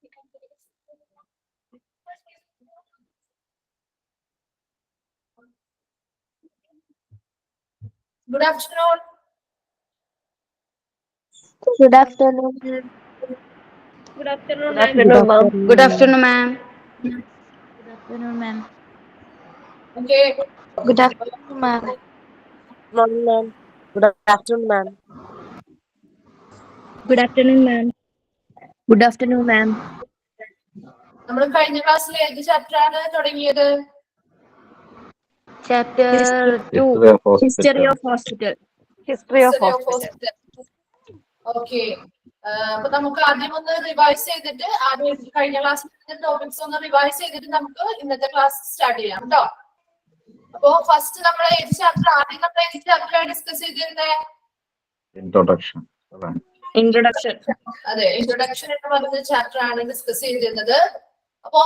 Good afternoon. Good afternoon. Good afternoon, Good ma'am. afternoon, ma'am. Good afternoon, ma'am. Good afternoon, ma'am. Okay. Good afternoon, ma'am. Morning, ma'am. Good afternoon, ma'am. Good afternoon, ma'am. Good afternoon, ma'am. നമ്മൾ കഴിഞ്ഞ ക്ലാസ്സിൽ ഏത് chapter ആണ് തുടങ്ങിയത്? Chapter 2. History of hospital. History of hospital. Okay. അപ്പൊ നമുക്ക് ആദ്യം ഒന്ന് റിവൈസ് ചെയ്തിട്ട് ആദ്യം കഴിഞ്ഞ ക്ലാസ്സിലെ ടോപ്പിക്സ് ഒന്ന് റിവൈസ് ചെയ്തിട്ട് നമുക്ക് ഇന്നത്തെ ക്ലാസ് സ്റ്റാർട്ട് ചെയ്യാം കേട്ടോ. അപ്പൊ ഫസ്റ്റ് നമ്മൾ ഏത് ചാപ്റ്റർ ആദ്യം നമ്മൾ ഏത് ചാപ്റ്റർ ഡിസ്കസ് ചെയ്തിരുന്നത്? ഇൻട്രൊഡക്ഷൻ. അതെ, ഇൻട്രൊഡക്ഷൻ എന്ന് പറയുന്ന ചാപ്റ്റർ ആണ് ഡിസ്കസ് ചെയ്തിരുന്നത്. അപ്പോ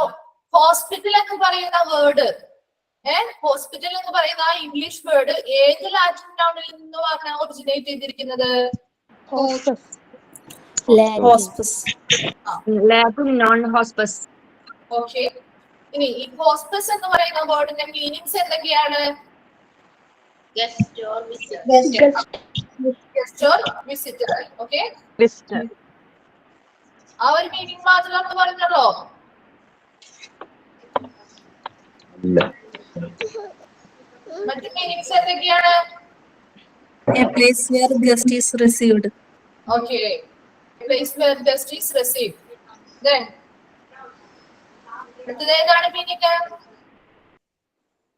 ഹോസ്പിറ്റൽ എന്ന് പറയുന്ന വേർഡ്, ഹോസ്പിറ്റൽ എന്ന് പറയുന്ന ആ ഇംഗ്ലീഷ് വേർഡ് ഏത് ലാറ്റിൻ ടൗണിൽ നിന്നുമാണ് ഒറിജിനേറ്റ് ചെയ്തിരിക്കുന്നത്? Latin non-hospice. ഓക്കെ. ഇനി ഈ ഹോസ്പിസ് എന്ന് പറയുന്ന വേർഡിന്റെ മീനിങ്സ് എന്തൊക്കെയാണ്? Guest or visitor. ഓക്കെ, ആ ഒരു മീനിങ് മാത്രമാണ് പറഞ്ഞല്ലോ. മറ്റു മീനിങ്സ് എന്തൊക്കെയാണ്? A place where guest is received. Okay, a place where guest is received. Then അടുത്തതേതാണ് meaning?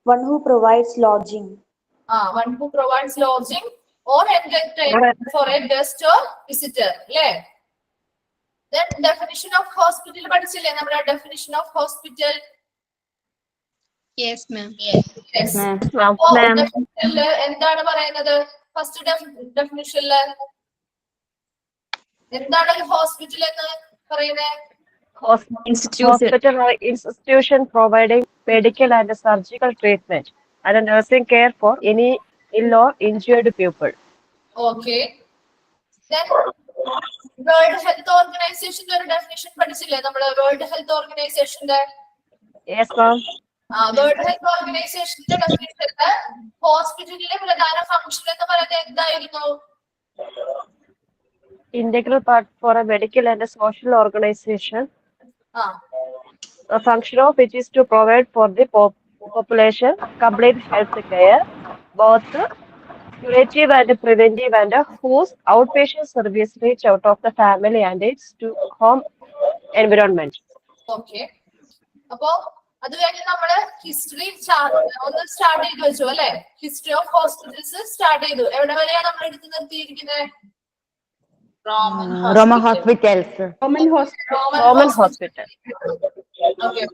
One who provides lodging. One who provides lodging or entertainment for a guest or visitor. അല്ലേ? Then definition of hospital പഠിച്ചില്ലേ നമ്മുടെ? definition of hospital. Yes, ma'am. Yes. എന്താണ് പറയുന്നത്? First ഡെഫിനിഷനില് എന്താണ് hospital എന്ന് പറയുന്നത്? Hospital or institution providing medical and surgical treatment and nursing care for any ill or injured people. Okay. Then world health ഓർഗനൈസേഷന്റെ ഒരു definition പഠിച്ചില്ലേ നമ്മള്? വേൾഡ് ഹെൽത്ത് ഓർഗനൈസേഷന്റെ Yes, ma'am. വേൾഡ് ഹെൽത്ത് ഓർഗനൈസേഷന്റെ ഡെഫിനിഷനില് ഹോസ്പിറ്റലിലെ പ്രധാന ഫംഗ്ഷൻ എന്ന് പറയുന്നത് എന്തായിരുന്നു? Integral part for a medical and a social organization. A function of which is to provide for the population complete health care, both curative and preventive, and whose outpatient service reach out of the family and its to home environment. Okay. അപ്പോ അത് കഴിഞ്ഞ് നമ്മള് history ഒന്ന് start ചെയ്ത് വെച്ചു അല്ലെ? History of hospitals start ചെയ്തു. എവിടെ വരെയാണ് നമ്മൾ എടുത്ത് നിർത്തിയിരിക്കുന്നത്? Roman hospitals. Roman hospital. Okay.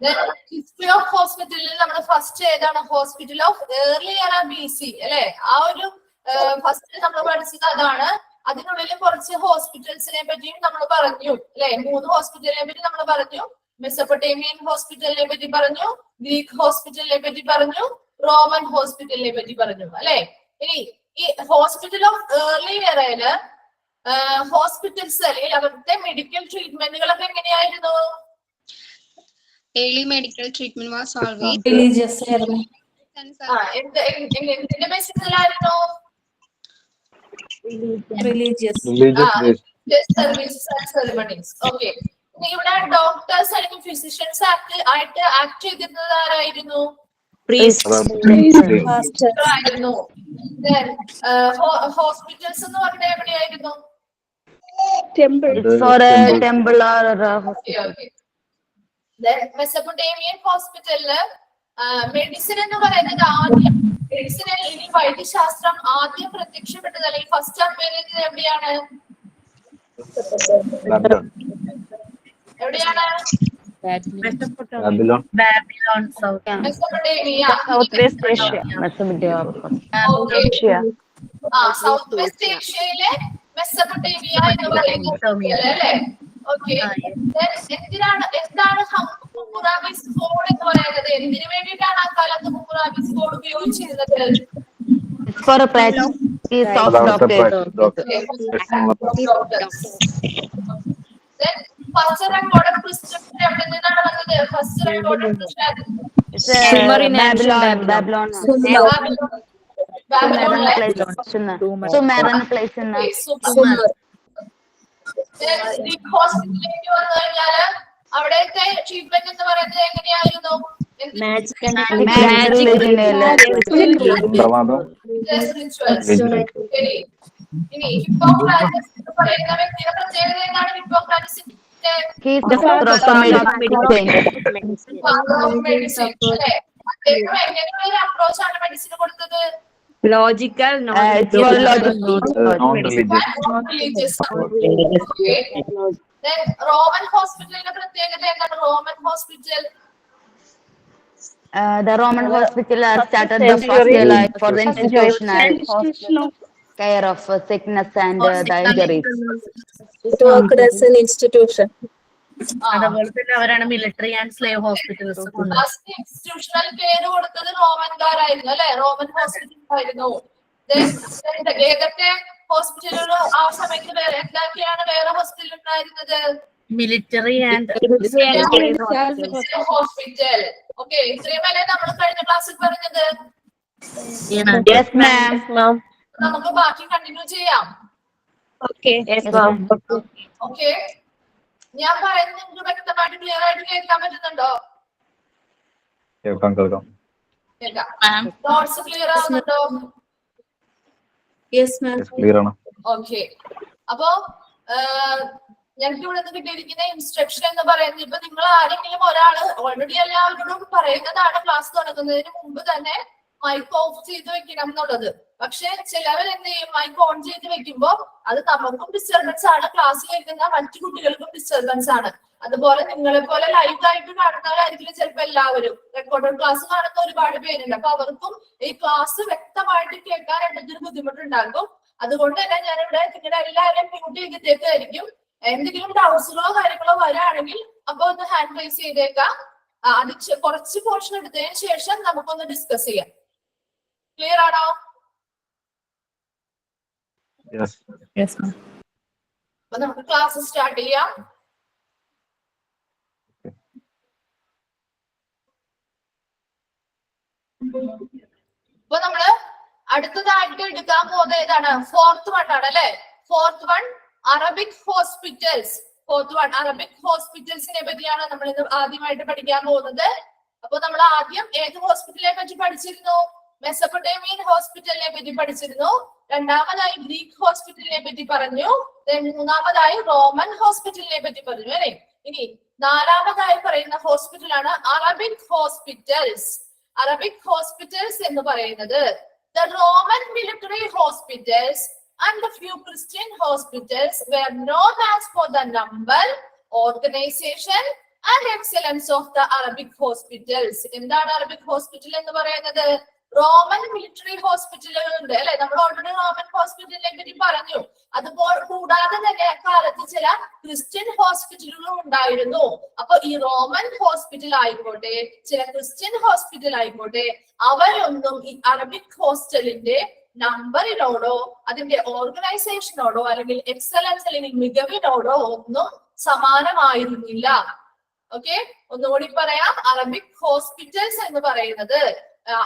Then history of hospital നമ്മൾ ഫസ്റ്റ് ഏതാണ്? ഹോസ്പിറ്റൽ ഓഫ് ഏർലി എറ BC അല്ലെ? ആ ഒരു ഫസ്റ്റ് നമ്മൾ പഠിച്ചത് അതാണ്. അതിനുള്ളിൽ കുറച്ച് ഹോസ്പിറ്റൽസിനെ പറ്റിയും നമ്മൾ പറഞ്ഞു അല്ലെ? 3 ഹോസ്പിറ്റലിനെ പറ്റി നമ്മൾ പറഞ്ഞു. മെസപ്പൊട്ടേമിയൻ ഹോസ്പിറ്റലിനെ പറ്റി പറഞ്ഞു, ഗ്രീക്ക് ഹോസ്പിറ്റലിനെ പറ്റി പറഞ്ഞു, റോമൻ ഹോസ്പിറ്റലിനെ പറ്റി പറഞ്ഞു അല്ലെ? ഇനി ഈ ഹോസ്പിറ്റൽ ഓഫ് ഏർലി എറയില് ഹോസ്പിറ്റൽസ് അല്ലെങ്കിൽ അവിടുത്തെ മെഡിക്കൽ ട്രീറ്റ്മെന്റുകളൊക്കെ എങ്ങനെയായിരുന്നു? Early medical treatment was always Religious. എന്തിന്റെ ബേസിസിലായിരുന്നു? Religious. Services and ceremonies. Okay. ഇവിടെ ഡോക്ടേഴ്സ് അല്ലെങ്കിൽ ഫിസിഷ്യൻസ് ആയിട്ട് ആക്ട് ചെയ്തിരുന്നത് ആരായിരുന്നു? ആയിരുന്നു. ഹോസ്പിറ്റൽസ് എന്ന് പറഞ്ഞാൽ എവിടെയായിരുന്നു? For a temple or a hospital. Mesopotamian ഹോസ്പിറ്റലില് മെഡിസിൻ എന്ന് പറയുന്നത് ആദ്യം മെഡിസിൻ ഇനി വൈദ്യശാസ്ത്രം ആദ്യം പ്രത്യക്ഷപ്പെട്ടത് അല്ലെങ്കിൽ ഫസ്റ്റ് അപ്പയർ ചെയ്തത് എവിടെയാണ്? എവിടെയാണ്? Babylon, South. Mesopotamia. Southwest Asia. Asia. South west ഏഷ്യയിലെ മെസപ്പൊട്ടേമിയ എന്ന് പറയുന്നത് അല്ലേ? ഓക്കെ. എന്താണ് ഹമ്മുറാബി സ്കോഡ് എന്ന് പറയുന്നത്? എന്തിനു വേണ്ടിയിട്ടാണ് ആ കാലത്ത് ഹമ്മുറാബി സ്കോഡ് ഉപയോഗിച്ചിരുന്നത്? For a practice of doctors. First record prescription എവിടെ നിന്നാണ് വന്നത്? First record It's Sumer in Babylon. ancient Babylon. ബാബിലോണിലെ Sumer എന്ന place in ഗ്രീക്ക് ഹോസ്പിറ്റലിലേക്ക് വന്നു കഴിഞ്ഞാല് അവിടത്തെ ട്രീറ്റ്മെന്റ് എന്ന് പറയുന്നത് എങ്ങനെയായിരുന്നു? magic പ്രവാദം ശരി. ഇനി ഹിപ്പോക്രാറ്റസ് എന്ന് പറയുന്ന വ്യക്തിയുടെ പ്രത്യേകത എന്താണ്? ഹിപ്പോക്രാറ്റസിന്റെ He's the father of medicine. Medicine അല്ലെ? അദ്ദേഹം എങ്ങനെയുള്ള ഒരു അപ്രോച്ച് ആണ് മെഡിസിന് കൊടുത്തത്? logical It's for logical. non-religious. Roman ഹോസ്പിറ്റലിന്റെ പ്രത്യേകത എന്താണ്? Roman hospital The Roman hospital started the first life for the institutional care of sickness and the injuries. It worked as an institution. അതുപോലെ തന്നെ അവരാണ് military and slave hospitals institutional പേര് കൊടുത്തത് റോമൻകാരായിരുന്നു അല്ലെ? Roman hospital ആയിരുന്നു. ഏതൊക്കെ ഹോസ്പിറ്റലുകൾ ആ സമയത്ത് എന്തൊക്കെയാണ് വേറെ ഹോസ്പിറ്റൽ ഉണ്ടായിരുന്നത്? Military and hospital. ഓക്കെ, ഇത്രയും വരെ നമ്മൾ കഴിഞ്ഞ ക്ലാസ്സിൽ പറഞ്ഞത്. Yes, ma'am. നമുക്ക് ബാക്കി കണ്ടിന്യൂ ചെയ്യാം. ഓക്കെ, ഞാൻ പറയുന്നത് നിങ്ങൾക്ക് വ്യക്തമായിട്ട് ക്ലിയർ ആയിട്ട് കേൾക്കാൻ പറ്റുന്നുണ്ടോ? കേൾക്കാം. കേൾക്കാം. നോട്ട്സ് ക്ലിയർ ആവുന്നുണ്ടോ? Yes, ma'am. ക്ലിയർ ആണ്. ഓക്കെ, അപ്പോ ഞങ്ങൾക്ക് ഇവിടെ നിന്ന് കിട്ടിയിരിക്കുന്ന ഇൻസ്ട്രക്ഷൻ എന്ന് പറയുന്നത്, ഇപ്പൊ നിങ്ങൾ ആരെങ്കിലും ഒരാള് ഓൾറെഡി എല്ലാവരോടും പറയുന്നതാണ് ക്ലാസ് തുടങ്ങുന്നതിന് മുമ്പ് തന്നെ മൈക്ക് ഓഫ് ചെയ്ത് വെക്കണം എന്നുള്ളത്. പക്ഷെ ചിലവർ എന്ത് ചെയ്യും? മൈക്ക് ഓൺ ചെയ്ത് വെക്കുമ്പോ അത് നമുക്കും ഡിസ്റ്റർബൻസ് ആണ്, ക്ലാസ്സിൽ കേൾക്കുന്ന മറ്റു കുട്ടികൾക്കും ഡിസ്റ്റർബൻസ് ആണ്. അതുപോലെ നിങ്ങളെ പോലെ ലൈവ് ആയിട്ട് കാണുന്നവരായിരിക്കും ചിലപ്പോൾ എല്ലാവരും. റെക്കോർഡഡ് ക്ലാസ് കാണുന്ന ഒരുപാട് പേരുണ്ട്. അപ്പൊ അവർക്കും ഈ ക്ലാസ് വ്യക്തമായിട്ട് കേൾക്കാൻ എന്തെങ്കിലും ബുദ്ധിമുട്ടുണ്ടാകും. അതുകൊണ്ട് തന്നെ ഞാൻ ഇവിടെ നിങ്ങളുടെ എല്ലാവരെയും മ്യൂട്ട് ചെയ്തിട്ടേക്കായിരിക്കും. എന്തെങ്കിലും ഡൗട്ട്സുകളോ കാര്യങ്ങളോ വരാണെങ്കിൽ അപ്പൊ ഒന്ന് ഹാൻഡ് റൈസ് ചെയ്തേക്കാം. അത് കുറച്ച് പോർഷൻ എടുത്തതിന് ശേഷം നമുക്കൊന്ന് ഡിസ്കസ് ചെയ്യാം. ക്ലിയർ ആണോ? അപ്പൊ നമുക്ക് ക്ലാസ് സ്റ്റാർട്ട് ചെയ്യാം. അപ്പൊ നമ്മള് അടുത്തതായിട്ട് എടുക്കാൻ പോകുന്നത് ഏതാണ്? ഫോർത്ത് വൺ ആണ് അല്ലെ? Fourth one Arabic hospitals. Arabic ഹോസ്പിറ്റൽസിനെ പറ്റിയാണ് നമ്മൾ ഇന്ന് ആദ്യമായിട്ട് പഠിക്കാൻ പോകുന്നത്. അപ്പൊ നമ്മൾ ആദ്യം ഏത് ഹോസ്പിറ്റലിനെ പറ്റി പഠിച്ചിരുന്നു? മെസപ്പൊട്ടേമിയൻ ഹോസ്പിറ്റലിനെ പറ്റി പഠിച്ചിരുന്നു. രണ്ടാമതായി ഗ്രീക്ക് ഹോസ്പിറ്റലിനെ പറ്റി പറഞ്ഞു. മൂന്നാമതായി റോമൻ ഹോസ്പിറ്റലിനെ പറ്റി പറഞ്ഞു അല്ലെ? ഇനി നാലാമതായി പറയുന്ന ഹോസ്പിറ്റലാണ് അറബിക് ഹോസ്പിറ്റൽസ്. അറബിക് ഹോസ്പിറ്റൽസ് എന്ന് പറയുന്നത് the Roman military hospitals and the few Christian hospitals were known as for the number, organization and excellence of the Arabic hospitals. എന്താണ് അറബിക് ഹോസ്പിറ്റൽ എന്ന് പറയുന്നത്? റോമൻ മിലിറ്ററി ഹോസ്പിറ്റലുകൾ ഉണ്ട് അല്ലെ? നമ്മൾ ഓൾറെഡി റോമൻ ഹോസ്പിറ്റലിനെ പറ്റി പറഞ്ഞു. അതുപോലെ കൂടാതെ തന്നെ അക്കാലത്ത് ചില ക്രിസ്ത്യൻ ഹോസ്പിറ്റലുകളും ഉണ്ടായിരുന്നു. അപ്പൊ ഈ റോമൻ ഹോസ്പിറ്റൽ ആയിക്കോട്ടെ, ചില ക്രിസ്ത്യൻ ഹോസ്പിറ്റൽ ആയിക്കോട്ടെ, അവരൊന്നും ഈ അറബിക് ഹോസ്റ്റലിന്റെ നമ്പറിനോടോ അതിന്റെ ഓർഗനൈസേഷനോടോ അല്ലെങ്കിൽ എക്സലൻസ് അല്ലെങ്കിൽ മികവിനോടോ ഒന്നും സമാനമായിരുന്നില്ല. ഓക്കെ, ഒന്നുകൂടി പറയാം. അറബിക് ഹോസ്പിറ്റൽസ് എന്ന് പറയുന്നത്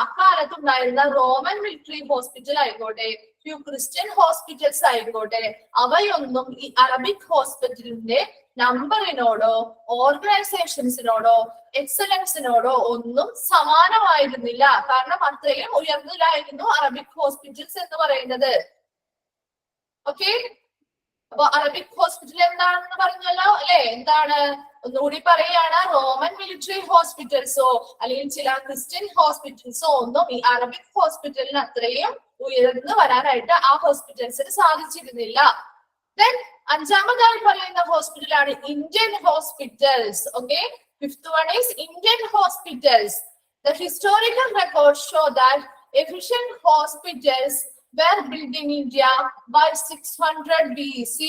അക്കാലത്തുണ്ടായിരുന്ന റോമൻ മിലിറ്ററി ഹോസ്പിറ്റൽ ആയിക്കോട്ടെ, ഫ്യൂ ക്രിസ്ത്യൻ ഹോസ്പിറ്റൽസ് ആയിക്കോട്ടെ, അവയൊന്നും ഈ അറബിക് ഹോസ്പിറ്റലിന്റെ നമ്പറിനോടോ ഓർഗനൈസേഷൻസിനോടോ എക്സലൻസിനോടോ ഒന്നും സമാനമായിരുന്നില്ല. കാരണം അത്രയും ഉയർന്നതായിരുന്നു അറബിക് ഹോസ്പിറ്റൽസ് എന്ന് പറയുന്നത്. ഓക്കെ, അപ്പൊ അറബിക് ഹോസ്പിറ്റൽ എന്താണെന്ന് പറഞ്ഞല്ലോ അല്ലെ? എന്താണ്? ഒന്നുകൂടി പറയുകയാണ്. റോമൻ മിലിറ്ററി ഹോസ്പിറ്റൽസോ അല്ലെങ്കിൽ ചില ക്രിസ്ത്യൻ ഹോസ്പിറ്റൽസോ ഒന്നും ഈ അറബിക് ഹോസ്പിറ്റലിന് അത്രയും ഉയർന്നു വരാനായിട്ട് ആ ഹോസ്പിറ്റൽസിന് സാധിച്ചിരുന്നില്ല. ദെൻ അഞ്ചാമതായി പറയുന്ന ഹോസ്പിറ്റലാണ് Indian hospitals. Okay, fifth one is Indian hospitals. The historical records show that efficient hospitals were built in India by 600 BC.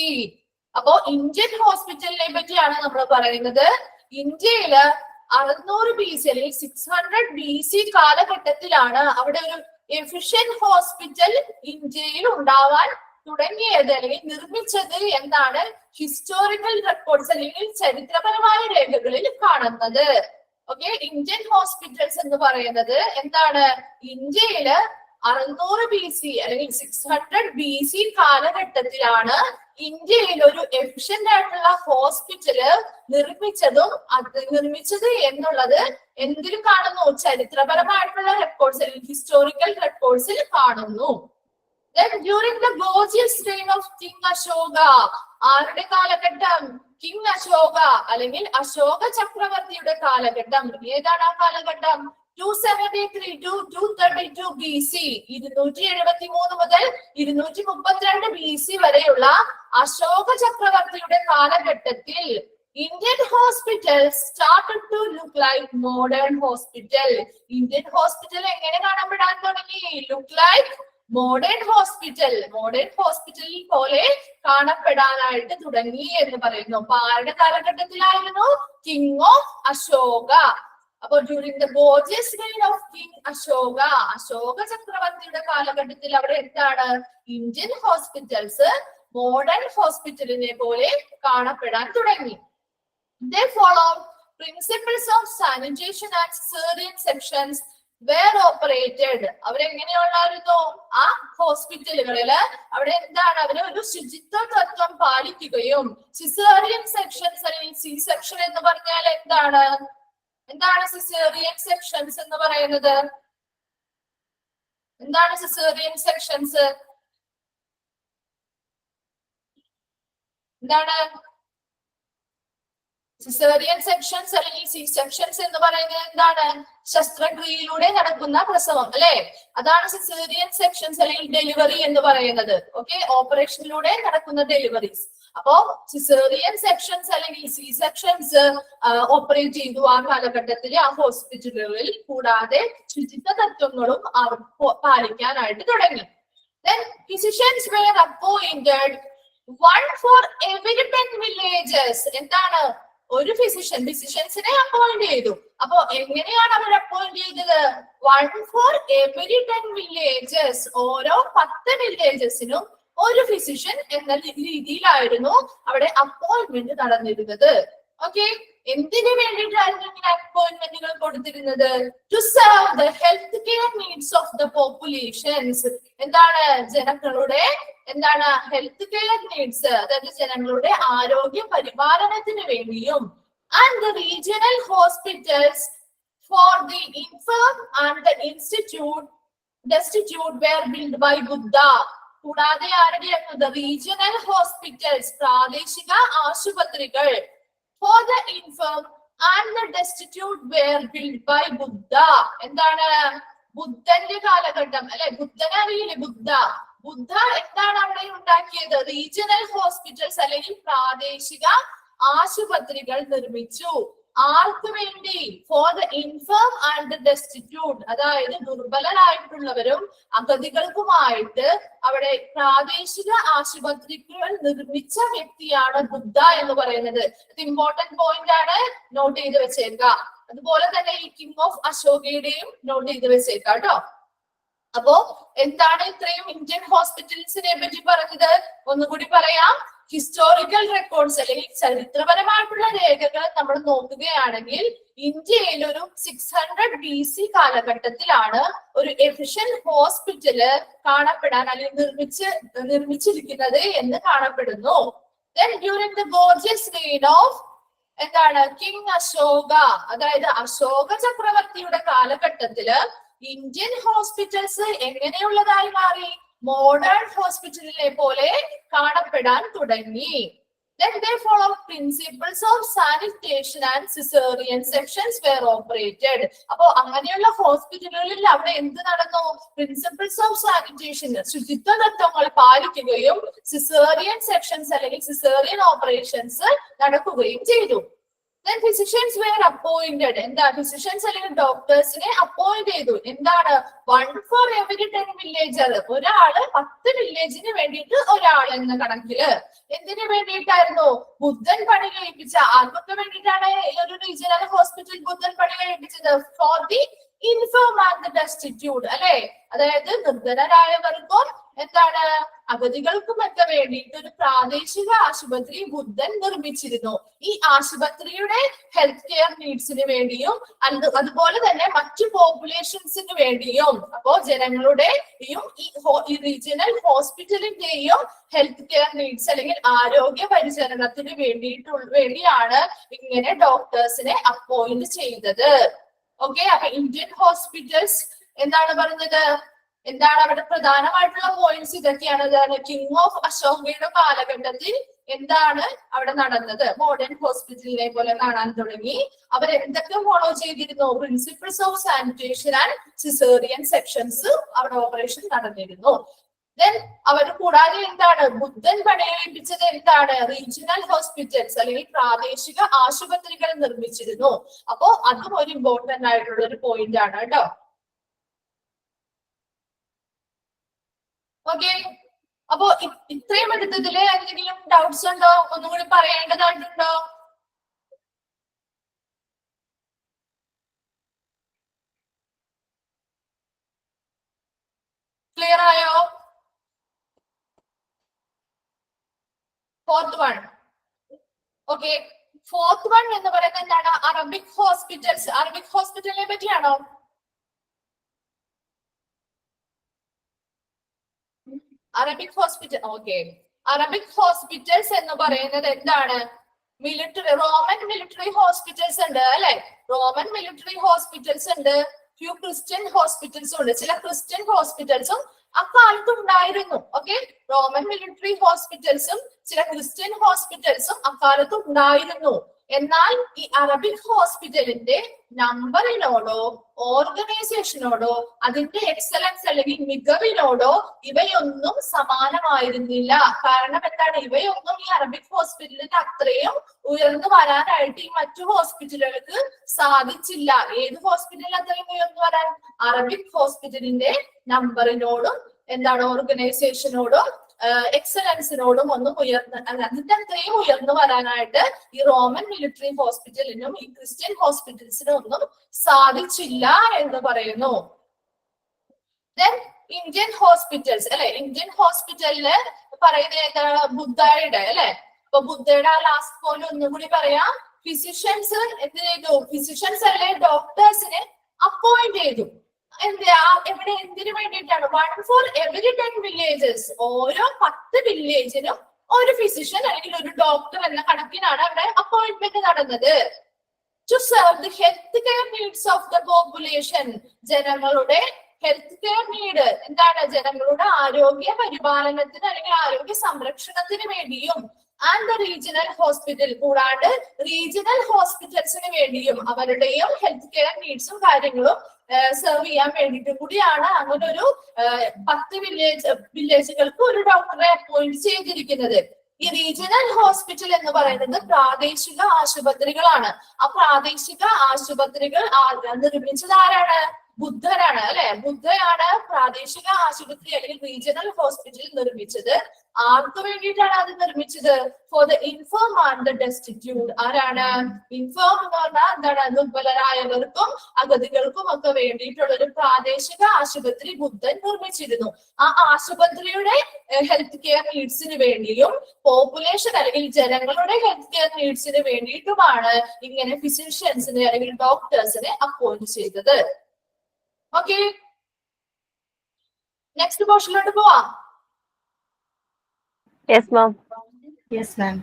അപ്പോ ഇന്ത്യൻ ഹോസ്പിറ്റലിനെ പറ്റിയാണ് നമ്മൾ പറയുന്നത്. ഇന്ത്യയില് 600 BC അല്ലെങ്കിൽ 600 BC കാലഘട്ടത്തിലാണ് അവിടെ ഒരു എഫിഷ്യന്റ് ഹോസ്പിറ്റൽ ഇന്ത്യയിൽ ഉണ്ടാവാൻ തുടങ്ങിയത് അല്ലെങ്കിൽ നിർമ്മിച്ചത് എന്താണ് ഹിസ്റ്റോറിക്കൽ റെക്കോർഡ്സ് അല്ലെങ്കിൽ ചരിത്രപരമായ രേഖകളിൽ കാണുന്നത്. ഓക്കെ, ഇന്ത്യൻ ഹോസ്പിറ്റൽസ് എന്ന് പറയുന്നത് എന്താണ്, ഇന്ത്യയില് 600 BC അല്ലെങ്കിൽ 600 BC കാലഘട്ടത്തിലാണ് ഇന്ത്യയിൽ ഒരു എഫിഷ്യന്റ് ആയിട്ടുള്ള ഹോസ്പിറ്റല് നിർമ്മിച്ചത് എന്നുള്ളത് എന്തിലും കാണുന്നു, ചരിത്രപരമായിട്ടുള്ള റെക്കോർഡ്സ് അല്ലെങ്കിൽ ഹിസ്റ്റോറിക്കൽ റെക്കോർഡ്സിൽ കാണുന്നു. Then during the gorgeous reign of King Ashoka, ആരുടെ കാലഘട്ടം, കിങ് അശോക അല്ലെങ്കിൽ അശോക ചക്രവർത്തിയുടെ കാലഘട്ടം. ഏതാണ് ആ കാലഘട്ടം? 273 to 232 BC, 273 മുതൽ 232 BC വരെയുള്ള അശോക ചക്രവർത്തിയുടെ കാലഘട്ടത്തിൽ Indian hospitals started to look like modern hospital. Indian hospital എങ്ങനെ കാണപ്പെടാൻ തുടങ്ങി? look like modern hospital, modern ഹോസ്പിറ്റലിൽ പോലെ കാണപ്പെടാനായിട്ട് തുടങ്ങി എന്ന് പറയുന്നു. അപ്പൊ ആരുടെ കാലഘട്ടത്തിലായിരുന്നു? King of Ashoka. അപ്പൊ during the gorgeous reign of king Ashoka, Ashoka ചക്രവർത്തിയുടെ കാലഘട്ടത്തിൽ അവിടെ എന്താണ്, ഇന്ത്യൻ ഹോസ്പിറ്റൽസ് മോഡേൺ ഹോസ്പിറ്റലിനെ പോലെ കാണപ്പെടാൻ തുടങ്ങി. They followed principles of sanitation and cesarean sections were operated. അവരെങ്ങനെയുള്ളായിരുന്നു? ആ ഹോസ്പിറ്റലുകളില് അവിടെ എന്താണ്, അവര് ഒരു ശുചിത്വ തത്വം പാലിക്കുകയും സിസേറിയൻ സെക്ഷൻസ് അല്ലെങ്കിൽ സി സെക്ഷൻ എന്ന് പറഞ്ഞാൽ എന്താണ് സിസേറിയൻ സെക്ഷൻസ് എന്ന് പറയുന്നത്? എന്താണ് സിസേറിയൻ സെക്ഷൻസ്? എന്താണ് സിസേറിയൻ സെക്ഷൻസ് അല്ലെങ്കിൽ സി സെക്ഷൻസ് എന്ന് പറയുന്നത്? എന്താണ്? ശസ്ത്രക്രിയയിലൂടെ നടക്കുന്ന പ്രസവം, അല്ലെ? അതാണ് സിസേറിയൻ സെക്ഷൻസ് അല്ലെങ്കിൽ ഡെലിവറി എന്ന് പറയുന്നത്. ഓക്കെ, ഓപ്പറേഷനിലൂടെ നടക്കുന്ന ഡെലിവറീസ്. അപ്പോ സിസേറിയൻ സെക്ഷൻസ് അല്ലെങ്കിൽ സി സെക്ഷൻസ് ഓപ്പറേറ്റ് ചെയ്തു ആ കാലഘട്ടത്തിലെ ആ ഹോസ്പിറ്റലുകളിൽ. കൂടാതെ ശുചിത്വ തത്വങ്ങളും അവർ പാലിക്കാനായിട്ട് തുടങ്ങി. Then physicians were appointed, one for every 10 villages. എന്താണ്? ഒരു ഫിസിഷ്യൻസിനെ അപ്പോയിന്റ് ചെയ്തു. അപ്പൊ എങ്ങനെയാണ് അവർ അപ്പോയിന്റ് ചെയ്തത്? 1 for every 10 villages. ഓരോ 10 വില്ലേജസിനും ഒരു ഫിസിഷ്യൻ എന്ന രീതിയിലായിരുന്നു അവിടെ അപ്പോയിന്റ്മെന്റ് നടന്നിരുന്നത്. ഓക്കെ, എന്തിനു വേണ്ടിയിട്ടായിരുന്നു ഇങ്ങനെ അപ്പോയിന്റ്മെന്റുകൾ കൊടുത്തിരുന്നത്? To serve the health care needs of the populations. എന്താണ്? ജനങ്ങളുടെ ഹെൽത്ത് കെയർ നീഡ്സ്, അതായത് ജനങ്ങളുടെ ആരോഗ്യ പരിപാലനത്തിന് വേണ്ടിയും. And the regional hospitals for the infirm and the destitute were built by Buddha. കൂടാതെ ആരുടെയാണ്? റീജിയണൽ ഹോസ്പിറ്റൽസ്, പ്രാദേശിക ആശുപത്രികൾ for the infirm and the destitute were built by Buddha. എന്താണ്? ബുദ്ധന്റെ കാലഘട്ടം, അല്ലെ? ബുദ്ധനെ അറിയില്ലേ? ബുദ്ധ എന്താണ് അവിടെ ഉണ്ടാക്കിയത്? റീജിയണൽ ഹോസ്പിറ്റൽസ് അല്ലെങ്കിൽ പ്രാദേശിക ആശുപത്രികൾ നിർമ്മിച്ചു. ആർക്ക് വേണ്ടി? For the infirm and the destitute, അതായത് ദുർബലരായിട്ടുള്ളവരും അഗതികൾക്കുമായിട്ട് അവിടെ പ്രാദേശിക ആശുപത്രികൾ നിർമ്മിച്ച വ്യക്തിയാണ് ബുദ്ധ എന്ന് പറയുന്നത്. ഇത് ഇമ്പോർട്ടന്റ് പോയിന്റ് ആണ്, നോട്ട് ചെയ്ത് വെച്ചേക്കുക. അതുപോലെ തന്നെ ഈ കിങ് ഓഫ് അശോകയുടെയും നോട്ട് ചെയ്ത് വെച്ചേക്കാം കേട്ടോ. അപ്പോ എന്താണ് ഇത്രയും ഇന്ത്യൻ ഹോസ്പിറ്റൽസിനെ പറ്റി പറഞ്ഞത്? ഒന്നുകൂടി പറയാം. ഹിസ്റ്റോറിക്കൽ റെക്കോർഡ്സ് അല്ലെങ്കിൽ ചരിത്രപരമായിട്ടുള്ള രേഖകൾ നമ്മൾ നോക്കുകയാണെങ്കിൽ ഇന്ത്യയിൽ ഒരു 600 BC കാലഘട്ടത്തിലാണ് ഒരു എഫിഷ്യന്റ് ഹോസ്പിറ്റല് കാണപ്പെടാൻ അല്ലെങ്കിൽ നിർമ്മിച്ചിരിക്കുന്നത് എന്ന് കാണപ്പെടുന്നു. Then during the gorgeous reign of എന്താണ് കിങ് അശോക, അതായത് അശോക ചക്രവർത്തിയുടെ കാലഘട്ടത്തില് ഇന്ത്യൻ ഹോസ്പിറ്റൽസ് എങ്ങനെയുള്ളതായി മാറി? മോഡേൺ ഹോസ്പിറ്റലിനെ പോലെ കാണപ്പെടാൻ തുടങ്ങി. Then they follow principles of sanitation and cesarean sections were operated. അപ്പോ അങ്ങനെയുള്ള ഹോസ്പിറ്റലുകളിൽ അവിടെ എന്ത് നടന്നു? പ്രിൻസിപ്പിൾസ് ഓഫ് സാനിറ്റേഷൻ, ശുചിത്വ തത്വങ്ങൾ പാലിക്കുകയും സിസേറിയൻ സെക്ഷൻസ് അല്ലെങ്കിൽ സിസേറിയൻ ഓപ്പറേഷൻസ് നടക്കുകയും ചെയ്തു. Then physicians were appointed. എന്താ? ഫിസിഷ്യൻസ് അല്ലെങ്കിൽ ഡോക്ടേഴ്സിനെ അപ്പോയിന്റ് ചെയ്തു. എന്താണ്? 1 for every 10 villages. ഒരാള് 10 വില്ലേജിന് വേണ്ടിയിട്ട് ഒരാൾ എന്ന കണക്കില്. എന്തിനു വേണ്ടിയിട്ടായിരുന്നു? ബുദ്ധൻ പണി കഴിപ്പിച്ച ആർക്കൊക്കെ വേണ്ടിയിട്ടാണ് ഈ ഒരു റീജിയണൽ ഹോസ്പിറ്റൽ ബുദ്ധൻ പണി കഴിപ്പിച്ചത്? For the infirm and the destitute, അല്ലെ? അതായത് നിർധനരായവർക്കും എന്താണ് അഗതികൾക്കുമൊക്കെ വേണ്ടിയിട്ട് ഒരു പ്രാദേശിക ആശുപത്രി ബുദ്ധൻ നിർമ്മിച്ചിരുന്നു. ഈ ആശുപത്രിയുടെ ഹെൽത്ത് കെയർ നീഡ്സിന് വേണ്ടിയും അതുപോലെ തന്നെ മറ്റു പോപ്പുലേഷൻസിന് വേണ്ടിയും, അപ്പോ ജനങ്ങളുടെയും ഈ റീജിയണൽ ഹോസ്പിറ്റലിന്റെയും ഹെൽത്ത് കെയർ നീഡ്സ് അല്ലെങ്കിൽ ആരോഗ്യ പരിചരണത്തിന് വേണ്ടിയാണ് ഇങ്ങനെ ഡോക്ടേഴ്സിനെ അപ്പോയിന്റ് ചെയ്തത്. ഓക്കെ, അപ്പൊ ഇന്ത്യൻ ഹോസ്പിറ്റൽസ് എന്താണ് പറഞ്ഞത്? എന്താണ് അവിടെ പ്രധാനമായിട്ടുള്ള പോയിന്റ്സ് ഇതൊക്കെയാണ്. കിങ് ഓഫ് അശോകയുടെ കാലഘട്ടത്തിൽ എന്താണ് അവിടെ നടന്നത്? മോഡേൺ ഹോസ്പിറ്റലിനെ പോലെ കാണാൻ തുടങ്ങി. അവർ എന്തൊക്കെ ഫോളോ ചെയ്തിരുന്നു? Principles of sanitation and caesarean sections അവിടെ ഓപ്പറേഷൻ നടന്നിരുന്നു. ദെൻ അവർ കൂടാതെ എന്താണ് ബുദ്ധൻ പണിയെടുപ്പിച്ചത്? എന്താണ് റീജിയണൽ ഹോസ്പിറ്റൽസ് അല്ലെങ്കിൽ പ്രാദേശിക ആശുപത്രികൾ നിർമ്മിച്ചിരുന്നു. അപ്പോ അതും ഒരു ഇമ്പോർട്ടന്റ് ആയിട്ടുള്ള ഒരു പോയിന്റ് ആണ് കേട്ടോ. ഓക്കെ, അപ്പോ ഇത്രയും എടുത്തതില് എന്തെങ്കിലും ഡൗട്ട്സ് ഉണ്ടോ? ഒന്നുകൂടി പറയേണ്ടതായിട്ടുണ്ടോ? ക്ലിയർ ആയോ? Fourth one. Okay, fourth one എന്ന് പറയുന്നത് എന്താണ്? Arabic hospitals. അറബിക് ഹോസ്പിറ്റലിനെ പറ്റിയാണോ? Arabic hospital. Okay, Arabic hospitals എന്ന് പറയുന്നത് എന്താണ്? റോമൻ മിലിറ്ററി ഹോസ്പിറ്റൽസ് ഉണ്ട് അല്ലെ? റോമൻ മിലിറ്ററി ഹോസ്പിറ്റൽസ് ഉണ്ട്, ഫ്യൂ ക്രിസ്ത്യൻ ഹോസ്പിറ്റൽസും ഉണ്ട്. ചില ക്രിസ്ത്യൻ ഹോസ്പിറ്റൽസും അക്കാലത്ത് ഉണ്ടായിരുന്നു. ഓക്കെ, റോമൻ മിലിറ്ററി ഹോസ്പിറ്റൽസും ചില ക്രിസ്ത്യൻ ഹോസ്പിറ്റൽസും അക്കാലത്ത് ഉണ്ടായിരുന്നു. എന്നാൽ ഈ അറബിക് ഹോസ്പിറ്റലിന്റെ നമ്പറിനോടോ ഓർഗനൈസേഷനോടോ അതിന്റെ എക്സലൻസ് അല്ലെങ്കിൽ മികവിനോടോ ഇവയൊന്നും സമാനമായിരുന്നില്ല. കാരണം എന്താണ്? ഇവയൊന്നും ഈ അറബിക് ഹോസ്പിറ്റലിന് അത്രയും ഉയർന്നു വരാനായിട്ട് ഈ മറ്റു ഹോസ്പിറ്റലുകൾക്ക് സാധിച്ചില്ല. ഏത് ഹോസ്പിറ്റലിൽ അത്രയും ഉയർന്നു വരാൻ? അറബിക് ഹോസ്പിറ്റലിന്റെ നമ്പറിനോടും എന്താണ് ഓർഗനൈസേഷനോടും എക്സലൻസിനോടും ഒന്നും അതിന്റെ അത്രയും ഉയർന്നു വരാനായിട്ട് ഈ റോമൻ മിലിറ്ററി ഹോസ്പിറ്റലിനും ഈ ക്രിസ്ത്യൻ ഹോസ്പിറ്റൽസിനും ഒന്നും സാധിച്ചില്ല എന്ന് പറയുന്നു. ദെൻ ഇന്ത്യൻ ഹോസ്പിറ്റൽസ് അല്ലെ? ഇന്ത്യൻ ഹോസ്പിറ്റലില് പറയുന്നത് എന്താണ്? ബുദ്ധയുടെ അല്ലെ? അപ്പൊ ബുദ്ധയുടെ ആ ലാസ്റ്റ് പോയിന്റ് ഒന്നും കൂടി പറയാം. ഫിസിഷ്യൻസ് എന്ത് ചെയ്തു? ഫിസിഷ്യൻസ് അല്ലെ ഡോക്ടേഴ്സിനെ അപ്പോയിന്റ് ചെയ്തു. എവിടെ എന്തിനു വേണ്ടിയിട്ടാണ്? 1 for every 10 villages. ഓരോ 10 വില്ലേജിനും ഒരു ഫിസിഷ്യൻ അല്ലെങ്കിൽ ഒരു ഡോക്ടർ എന്ന കണക്കിനാണ് അവിടെ അപ്പോയിന്റ്മെന്റ് നടന്നത്. To serve the health care needs of the population. ജനങ്ങളുടെ ഹെൽത്ത് കെയർ നീഡ് എന്താണ്? ജനങ്ങളുടെ ആരോഗ്യ പരിപാലനത്തിന് അല്ലെങ്കിൽ ആരോഗ്യ സംരക്ഷണത്തിന് വേണ്ടിയും ആൻഡ് ദ റീജിയണൽ ഹോസ്പിറ്റൽ, കൂടാണ്ട് റീജിയണൽ ഹോസ്പിറ്റൽസിന് വേണ്ടിയും അവരുടെയും ഹെൽത്ത് കെയർ നീഡ്സും കാര്യങ്ങളും സെർവ് ചെയ്യാൻ വേണ്ടിയിട്ടും കൂടിയാണ് അങ്ങനെ ഒരു 10 വില്ലേജുകൾക്ക് ഒരു ഡോക്ടറെ അപ്പോയിന്റ് ചെയ്തിരിക്കുന്നത്. ഈ റീജിയണൽ ഹോസ്പിറ്റൽ എന്ന് പറയുന്നത് പ്രാദേശിക ആശുപത്രികളാണ്. ആ പ്രാദേശിക ആശുപത്രികൾ നിർമ്മിച്ചത് ആരാണ്? ബുദ്ധനാണ് അല്ലെ? ബുദ്ധയാണ് പ്രാദേശിക ആശുപത്രി അല്ലെങ്കിൽ റീജിയണൽ ഹോസ്പിറ്റൽ നിർമ്മിച്ചത്. ആർക്ക് വേണ്ടിയിട്ടാണ് അത് നിർമ്മിച്ചത്? For the infirm and the destitute. ആരാണ് ഇൻഫേം എന്ന് പറഞ്ഞാൽ എന്താണ്? ദുർബലരായവർക്കും അഗതികൾക്കും ഒക്കെ വേണ്ടിയിട്ടുള്ള ഒരു പ്രാദേശിക ആശുപത്രി ബുദ്ധൻ നിർമ്മിച്ചിരുന്നു. ആ ആശുപത്രിയുടെ ഹെൽത്ത് കെയർ നീഡ്സിന് വേണ്ടിയും പോപ്പുലേഷൻ അല്ലെങ്കിൽ ജനങ്ങളുടെ ഹെൽത്ത് കെയർ നീഡ്സിന് വേണ്ടിയിട്ടുമാണ് ഇങ്ങനെ ഫിസിഷ്യൻസിനെ അല്ലെങ്കിൽ ഡോക്ടേഴ്സിനെ അപ്പോയിന്റ് ചെയ്തത്. ഓക്കെ, നെക്സ്റ്റ് പോർഷനിലോട്ട് പോവാം. Yes, ma'am. Yes, ma'am.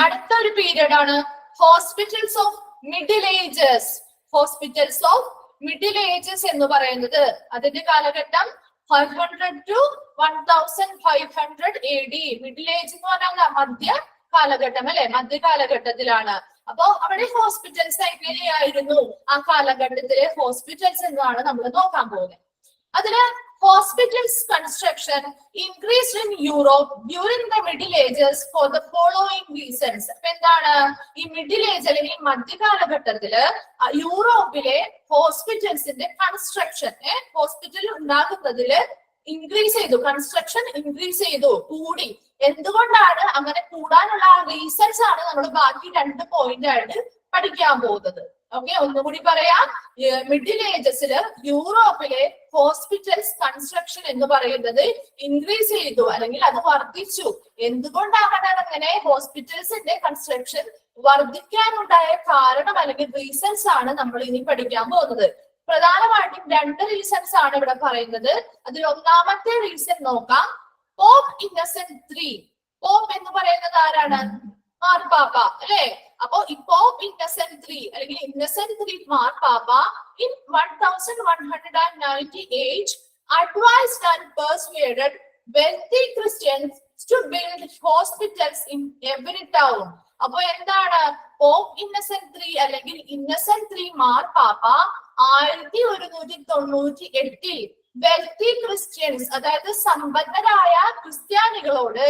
അടുത്തൊരു പീരിയഡ് ആണ് hospitals of middle ages. Hospitals of middle ages എന്ന് പറയുന്നത് അതിന്റെ കാലഘട്ടം 500 to 1500 AD. മിഡിൽ ഏജ് എന്ന് പറഞ്ഞാൽ മധ്യ കാലഘട്ടം അല്ലെ? മധ്യ കാലഘട്ടത്തിലാണ്. അപ്പോ അവിടെ ഹോസ്പിറ്റൽസ് എങ്ങനെയായിരുന്നു ആ കാലഘട്ടത്തിലെ ഹോസ്പിറ്റൽസ് എന്നാണ് നമ്മൾ നോക്കാൻ പോകുന്നത്. അതില് hospitals construction increased in Europe during the Middle Ages for the following reasons. അപ്പൊ എന്താണ് ഈ മിഡിൽ ഏജ് അല്ലെങ്കിൽ മധ്യകാലഘട്ടത്തില് യൂറോപ്പിലെ ഹോസ്പിറ്റൽസിന്റെ കൺസ്ട്രക്ഷൻ ഹോസ്പിറ്റൽ ഉണ്ടാകുന്നതില് ഇൻക്രീസ് ചെയ്തു. കൺസ്ട്രക്ഷൻ ഇൻക്രീസ് ചെയ്തു, കൂടി. എന്തുകൊണ്ടാണ് അങ്ങനെ കൂടാനുള്ള റീസൺസ് ആണ് നമ്മൾ ബാക്കി 2 പോയിന്റ് ആയിട്ട് പഠിക്കാൻ പോകുന്നത്. ഓക്കെ, ഒന്നുകൂടി പറയാം. മിഡിൽ ഏജസില് യൂറോപ്പിലെ ഹോസ്പിറ്റൽസ് കൺസ്ട്രക്ഷൻ എന്ന് പറയുന്നത് ഇൻക്രീസ് ചെയ്തു, അല്ലെങ്കിൽ അത് വർദ്ധിച്ചു. എന്തുകൊണ്ടാണ് അങ്ങനെ ഹോസ്പിറ്റൽസിന്റെ കൺസ്ട്രക്ഷൻ വർദ്ധിക്കാനുണ്ടായ കാരണം അല്ലെങ്കിൽ റീസൺസ് ആണ് നമ്മൾ ഇനി പഠിക്കാൻ പോകുന്നത്. പ്രധാനമായിട്ടും 2 റീസൺസ് ആണ് ഇവിടെ പറയുന്നത്. അതിൽ ഒന്നാമത്തെ റീസൺ നോക്കാം. Pop Innocent III. പോപ്പ് എന്ന് പറയുന്നത് ആരാണ്? മാർപ്പാപ്പ അല്ലെ? അപ്പോ ഈ പോപ്പ് ഇന്നസെന്റ് III അല്ലെങ്കിൽ ഇന്നസെന്റ് III മാർപ്പാപ്പ in 1198 advised and persuaded wealthy Christians to build hospitals in every town. അപ്പൊ എന്താണ് പോപ്പ് ഇന്നസെന്റ് III അല്ലെങ്കിൽ ഇന്നസെന്റ് III മാർപ്പാപ്പ 1198 വെൽത്തി ക്രിസ്ത്യൻസ്, അതായത് സമ്പന്നരായ ക്രിസ്ത്യാനികളോട്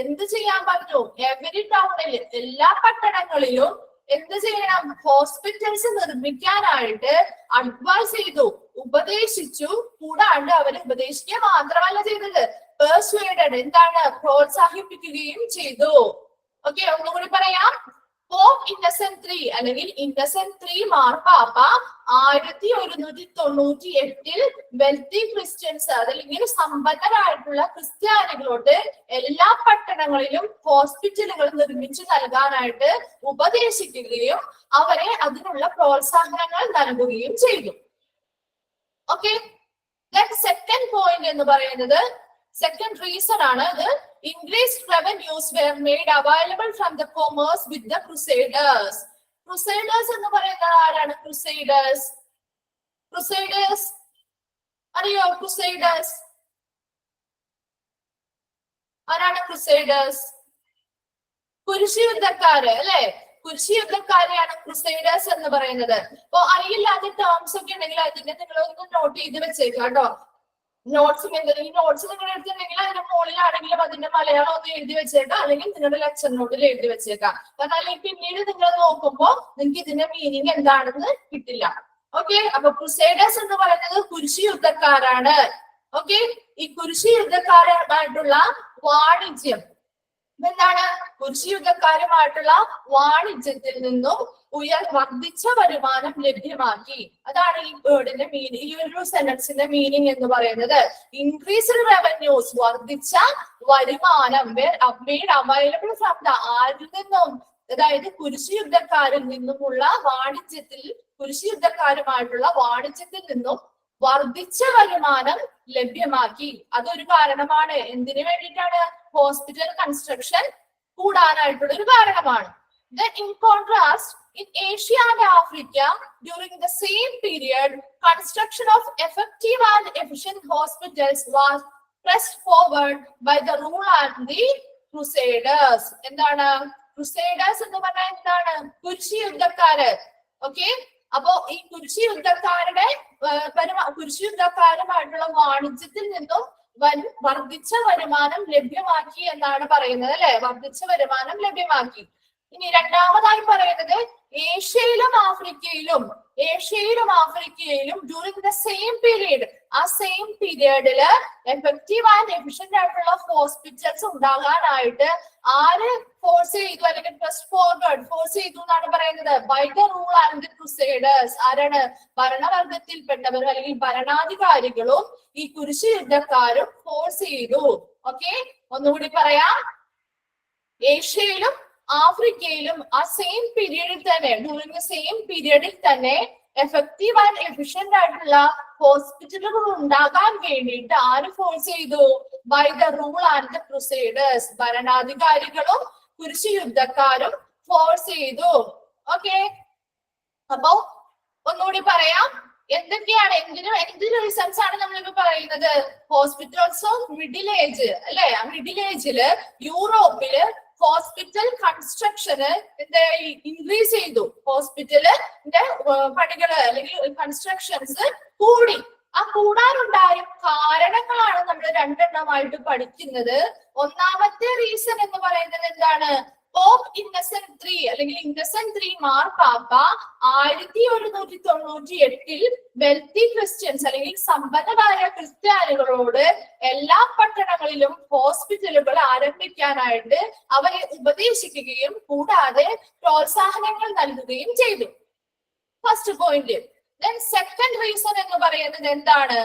എന്ത് ചെയ്യാൻ പറഞ്ഞു? എവരി ടൗണിൽ, എല്ലാ പട്ടണങ്ങളിലും എന്ത് ചെയ്യണം? ഹോസ്പിറ്റൽസ് നിർമ്മിക്കാനായിട്ട് അഡ്വൈസ് ചെയ്തു, ഉപദേശിച്ചു. കൂടാണ്ട് അവർ ഉപദേശിക്കുക മാത്രമല്ല ചെയ്തത്, പെർസ്വേഡഡ്, എന്താണ്? പ്രോത്സാഹിപ്പിക്കുകയും ചെയ്തു. ഓക്കെ, ഒന്നുകൂടി പറയാം. പോപ്പ് ഇന്നസെന്റ് III അല്ലെങ്കിൽ ഇന്നസെന്റ് III മാർപ്പാപ്പ 1198 വെൽത്തി ക്രിസ്ത്യൻസ്, അതല്ലെങ്കിൽ സമ്പന്നരായിട്ടുള്ള ക്രിസ്ത്യാനികളോട് എല്ലാ പട്ടണങ്ങളിലും ഹോസ്പിറ്റലുകൾ നിർമ്മിച്ചു നൽകാനായിട്ട് ഉപദേശിക്കുകയും അവരെ അതിനുള്ള പ്രോത്സാഹനങ്ങൾ നൽകുകയും ചെയ്തു. ഓക്കെ, സെക്കൻഡ് പോയിന്റ് എന്ന് പറയുന്നത്, സെക്കൻഡ് റീസൺ ആണ് ഇത്. Increased revenues were made available from the commerce with the Crusaders. Crusaders എന്ന് പറയുന്നത് ആരാണ്? Crusaders അറിയോ? Crusaders ആരാണ്? Crusaders കുരിശ് യുദ്ധക്കാര് അല്ലെ? കുരിശ് യുദ്ധക്കാരെയാണ് ക്രൂസൈഡേഴ്സ് എന്ന് പറയുന്നത്. അപ്പൊ അറിയില്ലാത്ത ടേംസ് ഒക്കെ ഉണ്ടെങ്കിൽ അതിന്റെ നിങ്ങളൊന്ന് നോട്ട് ചെയ്ത് വെച്ചേക്കാം കേട്ടോ. നോട്ട്സ് ഈ നോട്ട്സ് നിങ്ങൾ എടുത്തിട്ടുണ്ടെങ്കിൽ അതിന്റെ മുകളിലാണെങ്കിലും അതിന്റെ മലയാളം ഒന്ന് എഴുതി വെച്ചേക്കാം, അല്ലെങ്കിൽ നിങ്ങളുടെ ലെക്ചർ നോട്ടിൽ എഴുതി വെച്ചേക്കാം. കാരണം അല്ലെങ്കിൽ പിന്നീട് നിങ്ങൾ നോക്കുമ്പോ നിങ്ങൾക്ക് ഇതിന്റെ മീനിങ് എന്താണെന്ന് കിട്ടില്ല. ഓക്കെ, അപ്പൊ ക്രൂസൈഡേഴ്സ് എന്ന് പറയുന്നത് കുരിശ് യുദ്ധക്കാരാണ്. ഓക്കെ, ഈ കുരിശ് യുദ്ധക്കാരുമായിട്ടുള്ള വാണിജ്യം എന്താണ്? കുരിശ് യുദ്ധക്കാരുമായിട്ടുള്ള വാണിജ്യത്തിൽ നിന്നും വർദ്ധിച്ച വരുമാനം ലഭ്യമാക്കി. അതാണ് ഈ വേർഡിന്റെ മീനിങ്, ഈ ഒരു സെന്റൻസിന്റെ മീനിങ് എന്ന് പറയുന്നത്. ഇൻക്രീസ്ഡ് റവന്യൂസ്, വർദ്ധിച്ച വരുമാനം, മെയ്ഡ് അവൈലബിൾ ഫ്രം ദ, ആരിൽ നിന്നും? അതായത് കുരിശ് യുദ്ധക്കാരിൽ നിന്നുമുള്ള വാണിജ്യത്തിൽ, കുരിശ് യുദ്ധക്കാരുമായിട്ടുള്ള വാണിജ്യത്തിൽ നിന്നും വർദ്ധിച്ച വരുമാനം ലഭ്യമാക്കി. അതൊരു കാരണമാണ്. എന്തിനു വേണ്ടിയിട്ടാണ്? ഹോസ്പിറ്റൽ കൺസ്ട്രക്ഷൻ കൂടാനായിട്ടുള്ള ഒരു കാരണമാണ്. Then in contrast, in Asia and Africa, during the same period, construction of effective and efficient hospitals was pressed forward by the rule and the Crusaders. എന്താണ് Crusaders എന്ന് പറഞ്ഞാൽ? എന്താണ്? കുരിശ് യുദ്ധക്കാര്. ഓക്കെ, അപ്പോ ഈ കുരിശ് യുദ്ധക്കാരുമായിട്ടുള്ള വാണിജ്യത്തിൽ നിന്നും വർദ്ധിച്ച വരുമാനം ലഭ്യമാക്കി എന്നാണ് പറയുന്നത് അല്ലെ? വർദ്ധിച്ച വരുമാനം ലഭ്യമാക്കി. ഇനി രണ്ടാമതായി പറയുന്നത് ഏഷ്യയിലും ആഫ്രിക്കയിലും ഡ്യൂറിംഗ് ദ സെയിം പീരീഡ്, ആ സെയിം പീരിയഡില് എഫക്റ്റീവ് ആൻഡ് എഫിഷ്യന്റ് ആയിട്ടുള്ള ഹോസ്പിറ്റൽസ് ഉണ്ടാകാനായിട്ട് ആര് ഫോഴ്സ് ചെയ്തു, അല്ലെങ്കിൽ ഫോഴ്സ് ചെയ്തു എന്നാണ് പറയുന്നത്? By the rule and the crusaders. ആരാണ്? ഭരണവർഗത്തിൽപ്പെട്ടവരും അല്ലെങ്കിൽ ഭരണാധികാരികളും ഈ കുരിശ് യുദ്ധക്കാരും ഫോഴ്സ് ചെയ്തു. ഓക്കെ, ഒന്നുകൂടി പറയാം. ഏഷ്യയിലും ആഫ്രിക്കയിലും ആ സെയിം പീരീഡിൽ തന്നെ, ഡ്യൂറിംഗ് ദ സെയിം പീരീഡിൽ തന്നെ എഫക്റ്റീവ് ആൻഡ് എഫിഷ്യന്റ് ആയിട്ടുള്ള ഹോസ്പിറ്റലുകൾ ഉണ്ടാകാൻ വേണ്ടിയിട്ട് ആര് ഫോഴ്സ് ചെയ്തു? By the rule and the crusaders. ഭരണാധികാരികളും കുരിശ് യുദ്ധക്കാരും ഫോഴ്സ് ചെയ്തു. ഓക്കെ, അപ്പോ ഒന്നുകൂടി പറയാം. എന്തൊക്കെയാണ്, എന്ത് റീസൺസ് ആണ് നമ്മളിപ്പോ പറയുന്നത്? ഹോസ്പിറ്റൽസ് ഓഫ് മിഡിൽ ഏജ് അല്ലെ? ആ മിഡിൽ ഏജില് യൂറോപ്പില് ഹോസ്പിറ്റൽ കൺസ്ട്രക്ഷന് ഇൻക്രീസ് ചെയ്തു. ഹോസ്പിറ്റലിന്റെ പണികള് അല്ലെങ്കിൽ കൺസ്ട്രക്ഷൻസ് കൂടി. ആ കൂടാനുണ്ടായ കാരണങ്ങളാണ് നമ്മൾ രണ്ടെണ്ണമായിട്ട് പഠിക്കുന്നത്. ഒന്നാമത്തെ റീസൺ എന്ന് പറയുന്നത് എന്താണ്? പോപ്പ് ഇന്നസെന്റ് III അല്ലെങ്കിൽ ഇന്നസെന്റ് III മാർപ്പാപ്പ 1198 വെൽത്തി ക്രിസ്ത്യൻസ് അല്ലെങ്കിൽ സമ്പന്നരായ ക്രിസ്ത്യാനികളോട് എല്ലാ പട്ടണങ്ങളിലും ഹോസ്പിറ്റലുകൾ ആരംഭിക്കാനായിട്ട് അവരെ ഉപദേശിക്കുകയും കൂടാതെ പ്രോത്സാഹനങ്ങൾ നൽകുകയും ചെയ്തു. First point. Then second reason എന്ന് പറയുന്നത് എന്താണ്?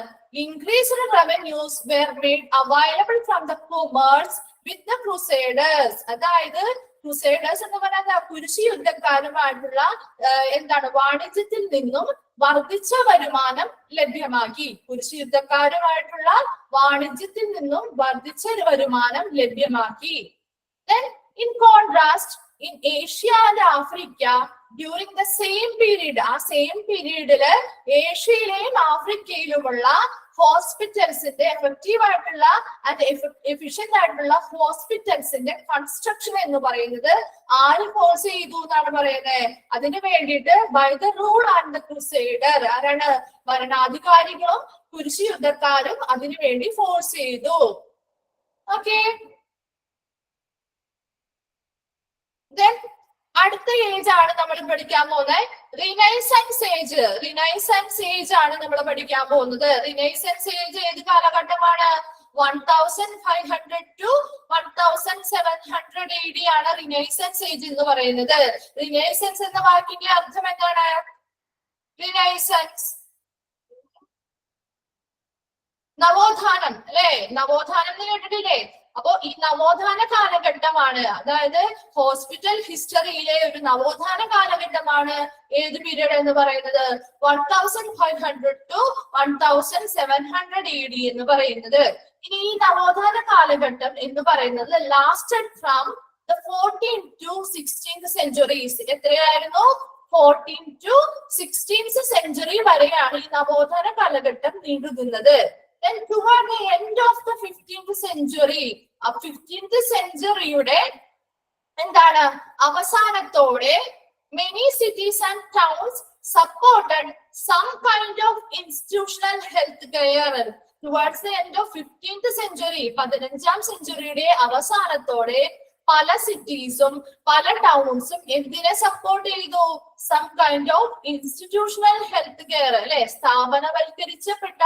Increased revenues were made available from the commerce with the crusaders. അതായത് ക്രൂസേഡേഴ്സ് എന്ന് പറയുന്നത് കുരിശ് യുദ്ധക്കാരുമായിട്ടുള്ള എന്താണ് വാണിജ്യത്തിൽ നിന്നും വർദ്ധിച്ച വരുമാനം ലഭ്യമാക്കി. കുരിശ് യുദ്ധക്കാരുമായിട്ടുള്ള വാണിജ്യത്തിൽ നിന്നും വർദ്ധിച്ച വരുമാനം ലഭ്യമാക്കി. Then in contrast, in Asia and Africa during the same period, ആ സെയിം പീരീഡില് ഏഷ്യയിലെയും ആഫ്രിക്കയിലുമുള്ള ഹോസ്പിറ്റൽസിന്റെ എഫക്റ്റീവ് ആയിട്ടുള്ള ആൻഡ് എഫിഷ്യന്റ് ആയിട്ടുള്ള ഹോസ്പിറ്റൽസിന്റെ കൺസ്ട്രക്ഷൻ എന്ന് പറയുന്നത് ആര് ഫോഴ്സ് ചെയ്തു എന്നാണ് പറയുന്നത്? അതിന് വേണ്ടിയിട്ട് by the rule and the crusader, ആരാണ്? ഭരണാധികാരികളും കുരിശ് യുദ്ധക്കാരും അതിനു വേണ്ടി ഫോഴ്സ് ചെയ്തു. ഓക്കെ, അടുത്ത ഏജ് ആണ് നമ്മൾ പഠിക്കാൻ പോകുന്നത് റിനൈസൻസ് ഏജ്. റിനൈസൻസ് ഏജ് ആണ് നമ്മൾ പഠിക്കാൻ പോകുന്നത്. റിനൈസൻസ് ഏജ് ഏത് കാലഘട്ടമാണ്? 1500 to 1700 AD ആണ് റിനൈസൻസ് ഏജ് എന്ന് പറയുന്നത്. റിനൈസൻസ് എന്ന വാക്കിന്റെ അർത്ഥം എന്താണ്? റിനൈസൻസ് നവോത്ഥാനം അല്ലെ? നവോത്ഥാനം എന്ന് കേട്ടിട്ടില്ലേ? അപ്പോ ഈ നവോത്ഥാന കാലഘട്ടമാണ്, അതായത് ഹോസ്പിറ്റൽ ഹിസ്റ്ററിയിലെ ഒരു നവോത്ഥാന കാലഘട്ടമാണ് ഏത് പീരീഡ് എന്ന് പറയുന്നത്? 1500 to 1700 AD എന്ന് പറയുന്നത്. ഇനി ഈ നവോത്ഥാന കാലഘട്ടം എന്ന് പറയുന്നത് lasted from the 14th to 16th centuries. എത്രയായിരുന്നു? 14th to 16th century വരെയാണ് ഈ നവോത്ഥാന കാലഘട്ടം നീണ്ടുനിന്നത്. Then toward the end of the 15th century, 15th centuryയുടെ എന്താണ് അവസാനത്തോടെ many cities and towns supported some kind of institutional health care. Towards the end of 15th century, 15ാം സെഞ്ചുറിയുടെ അവസാനത്തോടെ പല സിറ്റീസും പല ടൗൺസും എന്തിനെ സപ്പോർട്ട് ചെയ്തു? Some kind of institutional health care അല്ലെ? സ്ഥാപനവൽക്കരിച്ചപ്പെട്ട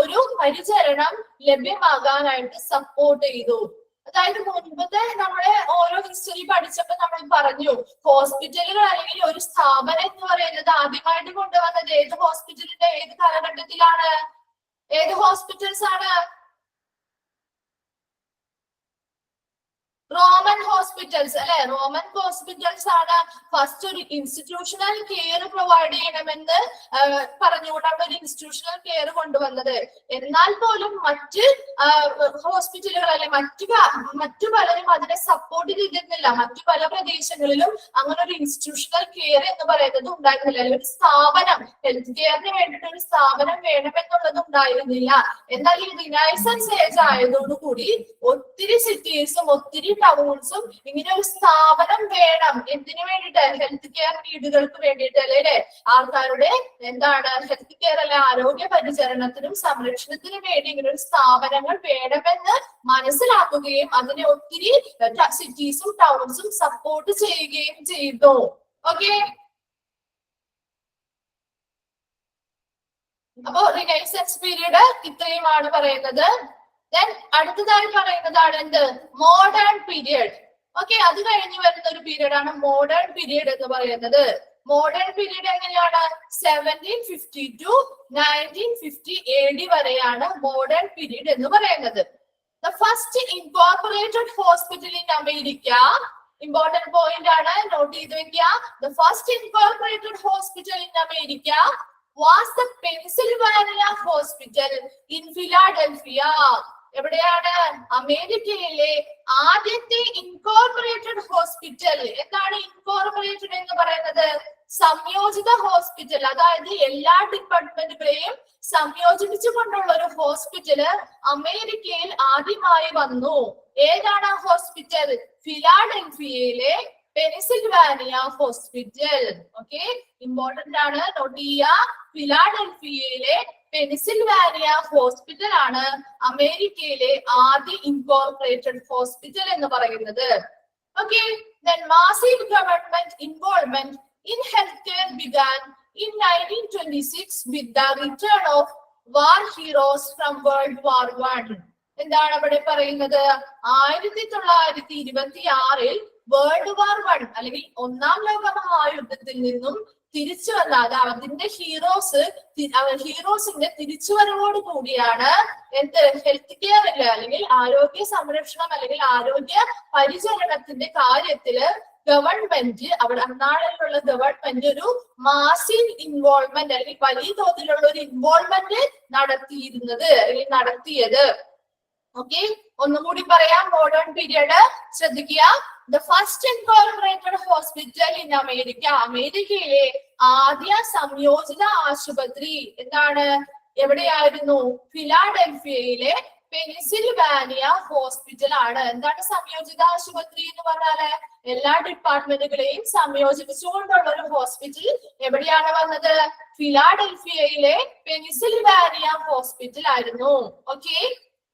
ഒരു പരിചരണം ലഭ്യമാകാനായിട്ട് സപ്പോർട്ട് ചെയ്തു. അതായത് മുൻപത്തെ നമ്മളെ ഓരോ ഹിസ്റ്ററി പഠിച്ചപ്പോൾ നമ്മൾ പറഞ്ഞു ഹോസ്പിറ്റലുകൾ അല്ലെങ്കിൽ ഒരു സ്ഥാപനം എന്ന് പറയുന്നത് ആദ്യമായിട്ട് കൊണ്ടുവന്നത് ഏത് ഹോസ്പിറ്റലിന്റെ ഏത് കാലഘട്ടത്തിലാണ്? ഏത് ഹോസ്പിറ്റൽസ് ആണ്? റോമൻ ഹോസ്പിറ്റൽസ് അല്ലെ? റോമൻ ഹോസ്പിറ്റൽസ് ആണ് ഫസ്റ്റ് ഒരു ഇൻസ്റ്റിറ്റ്യൂഷണൽ കെയർ പ്രൊവൈഡ് ചെയ്യണമെന്ന് പറഞ്ഞുകൊണ്ട് അവിടെ ഒരു ഇൻസ്റ്റിറ്റ്യൂഷണൽ കെയർ കൊണ്ടുവന്നത്. എന്നാൽ പോലും മറ്റ് ഹോസ്പിറ്റലുകൾ അല്ലെ മറ്റു പലരും അതിനെ സപ്പോർട്ട് ചെയ്തിരുന്നില്ല. മറ്റു പല പ്രദേശങ്ങളിലും അങ്ങനെ ഒരു ഇൻസ്റ്റിറ്റ്യൂഷണൽ കെയർ എന്ന് പറയുന്നത് ഉണ്ടായിരുന്നില്ല. അല്ലെങ്കിൽ ഒരു സ്ഥാപനം ഹെൽത്ത് കെയറിന് വേണ്ടിയിട്ട് ഒരു സ്ഥാപനം വേണമെന്നുള്ളത് ഉണ്ടായിരുന്നില്ല. എന്നാൽ ഈ റിനൈസൻസ് ഏജ് ആയതോടുകൂടി ഒത്തിരി സിറ്റീസും ഒത്തിരി ടൗൺസും ഇങ്ങനെ ഒരു സ്ഥാപനം വേണം. എന്തിനു വേണ്ടിയിട്ട്? ഹെൽത്ത് കെയർ നീഡുകൾക്ക് വേണ്ടിയിട്ട് അല്ലെ? ആൾക്കാരുടെ എന്താണ് ഹെൽത്ത് കെയർ അല്ലെ ആരോഗ്യ പരിചരണത്തിനും സംരക്ഷണത്തിനും വേണ്ടി ഇങ്ങനെ ഒരു സ്ഥാപനങ്ങൾ വേണമെന്ന് മനസ്സിലാക്കുകയും അതിനെ ഒത്തിരി സിറ്റീസും ടൗൺസും സപ്പോർട്ട് ചെയ്യുകയും ചെയ്തു. ഓക്കെ, അപ്പോ റിനൈസൻസ് പീരീഡ് ഇത്രയുമാണ് പറയുന്നത്. Then അടുത്തതായി പറയുന്നതാണ് എന്ത്? Modern period. ഓക്കെ, അത് കഴിഞ്ഞ് വരുന്ന ഒരു പീരീഡ് ആണ് മോഡേൺ പീരിയഡ് എന്ന് പറയുന്നത്. മോഡേൺ പീരീഡ് എങ്ങനെയാണ്? 1750 to 1950 AD വരെയാണ് മോഡേൺ പീരീഡ് എന്ന് പറയുന്നത്. The first incorporated hospital in America, important point ആണ്, നോട്ട് ചെയ്ത് വെക്കുക. The first incorporated hospital in America was the Pennsylvania Hospital in Philadelphia. എവിടെയാണ്? അമേരിക്കയിലെ ആദ്യത്തെ ഇൻകോർപ്പറേറ്റഡ് ഹോസ്പിറ്റൽ. എന്താണ് ഇൻകോർപ്പറേറ്റഡ് എന്ന് പറയുന്നത്? സംയോജിത ഹോസ്പിറ്റൽ, അതായത് എല്ലാ ഡിപ്പാർട്ട്മെന്റുകളെയും സംയോജിപ്പിച്ചുകൊണ്ടുള്ള ഒരു ഹോസ്പിറ്റല് അമേരിക്കയിൽ ആദ്യമായി വന്നു. ഏതാണ് ആ ഹോസ്പിറ്റൽ? ഫിലാഡൽഫിയയിലെ പെൻസിൽവാനിയ ഹോസ്പിറ്റൽ. ഓക്കെ, ഇമ്പോർട്ടന്റ് ആണ്, നോട്ട് ചെയ്യുക. ഫിലാഡൽഫിയയിലെ പെൻസിൽവാനിയ ഹോസ്പിറ്റൽ ആണ് അമേരിക്കയിലെ ആദ്യ ഇൻകോർപ്പറേറ്റഡ് ഹോസ്പിറ്റൽ എന്ന് പറയുന്നത്. Okay, then massive government involvement in healthcare began in 1926 with the return of war heroes from World War I. എന്താണ് അവിടെ പറയുന്നത്? 1926 വേൾഡ് വാർ 1 അല്ലെങ്കിൽ ഒന്നാം ലോക മഹായുദ്ധത്തിൽ നിന്നും തിരിച്ചു വന്ന അതിന്റെ ഹീറോസിന്റെ തിരിച്ചുവരവോട് കൂടിയാണ് എന്ത് ഹെൽത്ത് കെയറില് അല്ലെങ്കിൽ ആരോഗ്യ സംരക്ഷണം അല്ലെങ്കിൽ ആരോഗ്യ പരിചരണത്തിന്റെ കാര്യത്തില് ഗവൺമെന്റ് അവിടെ അന്നാളിലുള്ള ഗവൺമെന്റ് ഒരു മാസീവ് ഇൻവോൾവ്മെന്റ് അല്ലെങ്കിൽ വലിയ തോതിലുള്ള ഒരു ഇൻവോൾവ്മെന്റ് നടത്തിയത്. ഓക്കെ, ഒന്നുകൂടി പറയാം. മോഡേൺ പീരിയഡ് ശ്രദ്ധിക്കുക. The first incorporated hospital in America, അമേരിക്കയിലെ ആദ്യ സംയോജിത ആശുപത്രി എന്താണ്? എവിടെയായിരുന്നു? ഫിലാഡൽഫിയയിലെ പെനിസിൽവാനിയ ഹോസ്പിറ്റൽ ആണ്. എന്താണ് സംയോജിത ആശുപത്രി എന്ന് പറഞ്ഞാല്? എല്ലാ ഡിപ്പാർട്ട്മെന്റുകളെയും സംയോജിപ്പിച്ചുകൊണ്ടുള്ള ഒരു ഹോസ്പിറ്റൽ എവിടെയാണ് വന്നത്? ഫിലാഡൽഫിയയിലെ പെനിസിൽവാനിയ ഹോസ്പിറ്റൽ ആയിരുന്നു. Okay,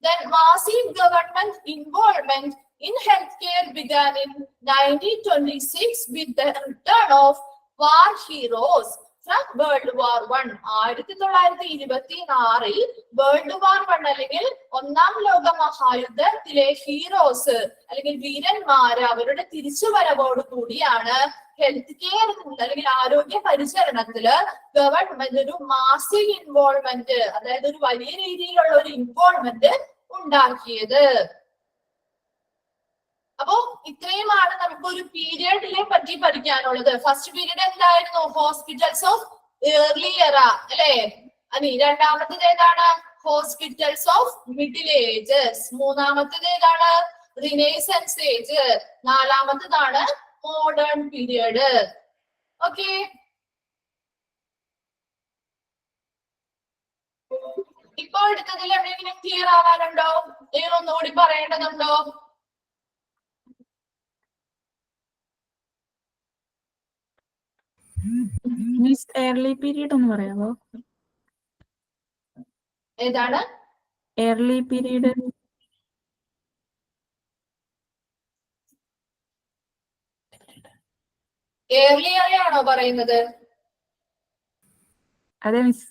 then massive government involvement in healthcare began in 1926 with the return of war heroes from World War I. 1926 world war 1 അല്ലെങ്കിൽ ഒന്നാം ലോക മഹായുദ്ധത്തിലെ ഹീറോസ് അല്ലെങ്കിൽ വീരന്മാര് അവരുടെ തിരിച്ചുവരവോട് കൂടിയാണ് ഹെൽത്ത് കെയർ അല്ലെങ്കിൽ ആരോഗ്യ പരിചരണത്തില് ഗവൺമെന്റ് ഒരു മാസീവ് ഇൻവോൾവ്മെന്റ്, അതായത് ഒരു വലിയ രീതിയിലുള്ള ഒരു ഇൻവോൾവ്മെന്റ് ഉണ്ടാക്കിയത്. അപ്പോ ഇത്രയുമാണ് നമുക്ക് ഒരു പീരിയഡിനെ പറ്റി പഠിക്കാനുള്ളത്. ഫസ്റ്റ് പീരീഡ് എന്തായിരുന്നു? ഹോസ്പിറ്റൽസ് ഓഫ് ഏർലി എറ അല്ലെ? രണ്ടാമത്തേത് ഏതാണ്? Hospitals of middle ages. മൂന്നാമത്തേത് ഏതാണ്? Renaissance age. നാലാമത്തേതാണ് മോഡേൺ പീരിയഡ്. ഓക്കെ, ഇപ്പൊ എടുത്തതിൽ എവിടെയെങ്കിലും ക്ലിയർ ആവാനുണ്ടോ? ഒന്നുകൂടി പറയേണ്ടതുണ്ടോ? മിസ് ഏർലി പീരീഡ് ഒന്ന് പറയാമോ? ഏതാണ് ഏർലി പീരീഡ്? ഏർലി ആണോ പറയുന്നത്? അതെ മിസ്.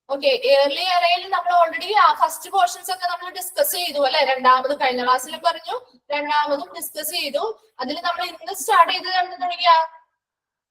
ഓക്കെ, ഏർലി എറയിൽ നമ്മൾ ഓൾറെഡി ആ ഫസ്റ്റ് പോർഷൻസ് ഒക്കെ നമ്മൾ ഡിസ്കസ് ചെയ്തു അല്ലെ? രണ്ടാമത് കഴിഞ്ഞ ക്ലാസ്സിൽ പറഞ്ഞു, രണ്ടാമതും ഡിസ്കസ് ചെയ്തു. അതിൽ നമ്മൾ ഇന്ന് സ്റ്റാർട്ട് ചെയ്തത് എന്ത് തുടങ്ങിയ?